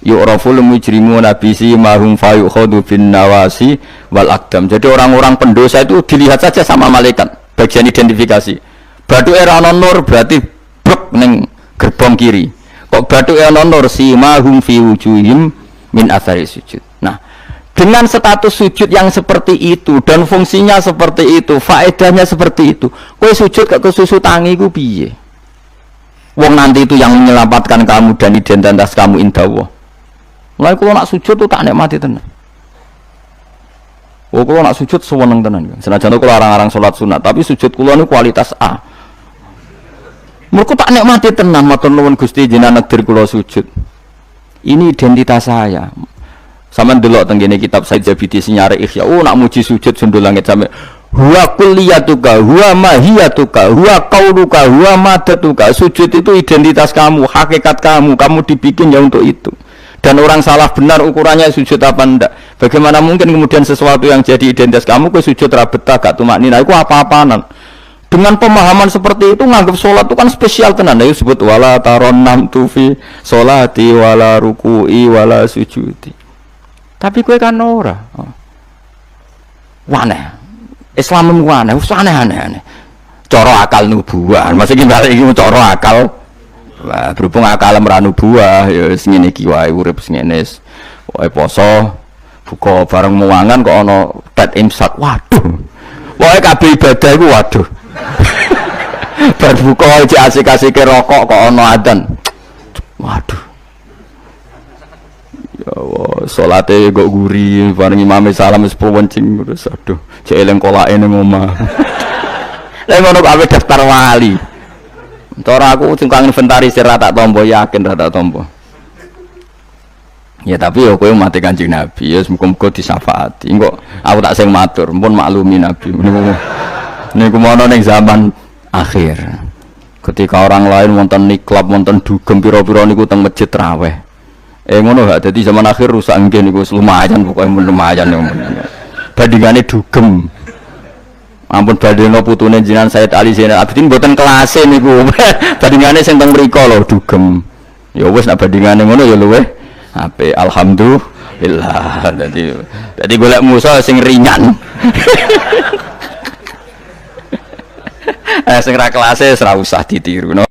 Yu'raful mujrimuna bi simahum fa yukhadu bin nawasi wal aqdam. Jadi orang-orang pendosa itu dilihat saja sama malaikat bagian identifikasi. Bathuke ora ana nur berarti blek ning gerbong kiri. Kok bathuke ana nur simahum fi wujuhim min athari sujud. Nah, dengan status sujud yang seperti itu dan fungsinya seperti itu, faedahnya seperti itu, kowe sujud ke kesusu tangi ku piye? Wong nanti itu yang menyelamatkan kamu dan identitas kamu indah Allah. Mulai kalau nak sujud tuh tak nikmati tenan. Oh kalau nak sujud sewenang tenan. Senajan kalau larang-larang sholat sunat, tapi sujud kula ini kualitas A. Mereka tak nikmati tenan, matur nuwun Gusti jenengan negdir kula sujud. Ini identitas saya. Sama delok teng kene kitab Said Zabidi sinyare Ihya. Oh nak muji sujud sundul langit sampe huwa kulliyatuka huwa mahiyatuka huwa qauluka huwa madatuka. Sujud itu identitas kamu, hakikat kamu dibikin ya untuk itu. Dan orang salah benar ukurannya sujud apa ndak. Bagaimana mungkin kemudian sesuatu yang jadi identitas kamu ke sujud rabetah gak tumak nina itu apa-apaanan. Dengan pemahaman seperti itu nganggap sholat itu kan spesial tenan. Ayo sebut wala taronam tufi sholati wala ruku'i wala sujudi. Tapi kowe kan ora. Waneh. Islam waneh, aneh-aneh. Cara akal nubuah. Maksudnya balik iki cara akal. Wah, berhubung akal meranu buah ya wis ngene iki wae urip ngene wae poso buka bareng muangan kok ana tet imsak waduh wae kabeh ibadah iku waduh bar buka iki asik-asike rokok kok ana adzan waduh ya Allah salate kok guri bareng imame salam wis pewencing terus aduh cek eling kolake ning omah lha ngono kabeh daftar wali. Cara aku sing kang inventarisir ra tak tampa yakin ra tak tampa. Ya tapi yo kowe mati Kanjeng Nabi ya muga-muga disyafaati. Engko aku tak sing matur, mumpun maklumi Nabi. Niku mono ning zaman akhir. Ketika orang lain wonten niklab, wonten dugem pira-pira niku teng masjid raweh. Ngono gak dadi zaman akhir rusak nggih niku lumayan pokoke lumayan niku. Bandingane dugem. Ampun badheno putune jenengan Said Ali Zainal Abidin mboten kelase niku. Bandingane sing teng mriko lho dugem. Ya wis nek bandingane ngono ya luweh apik alhamdulillah. Dadi golek musuh sing ringan. Sing ra kelase ora usah ditiru no.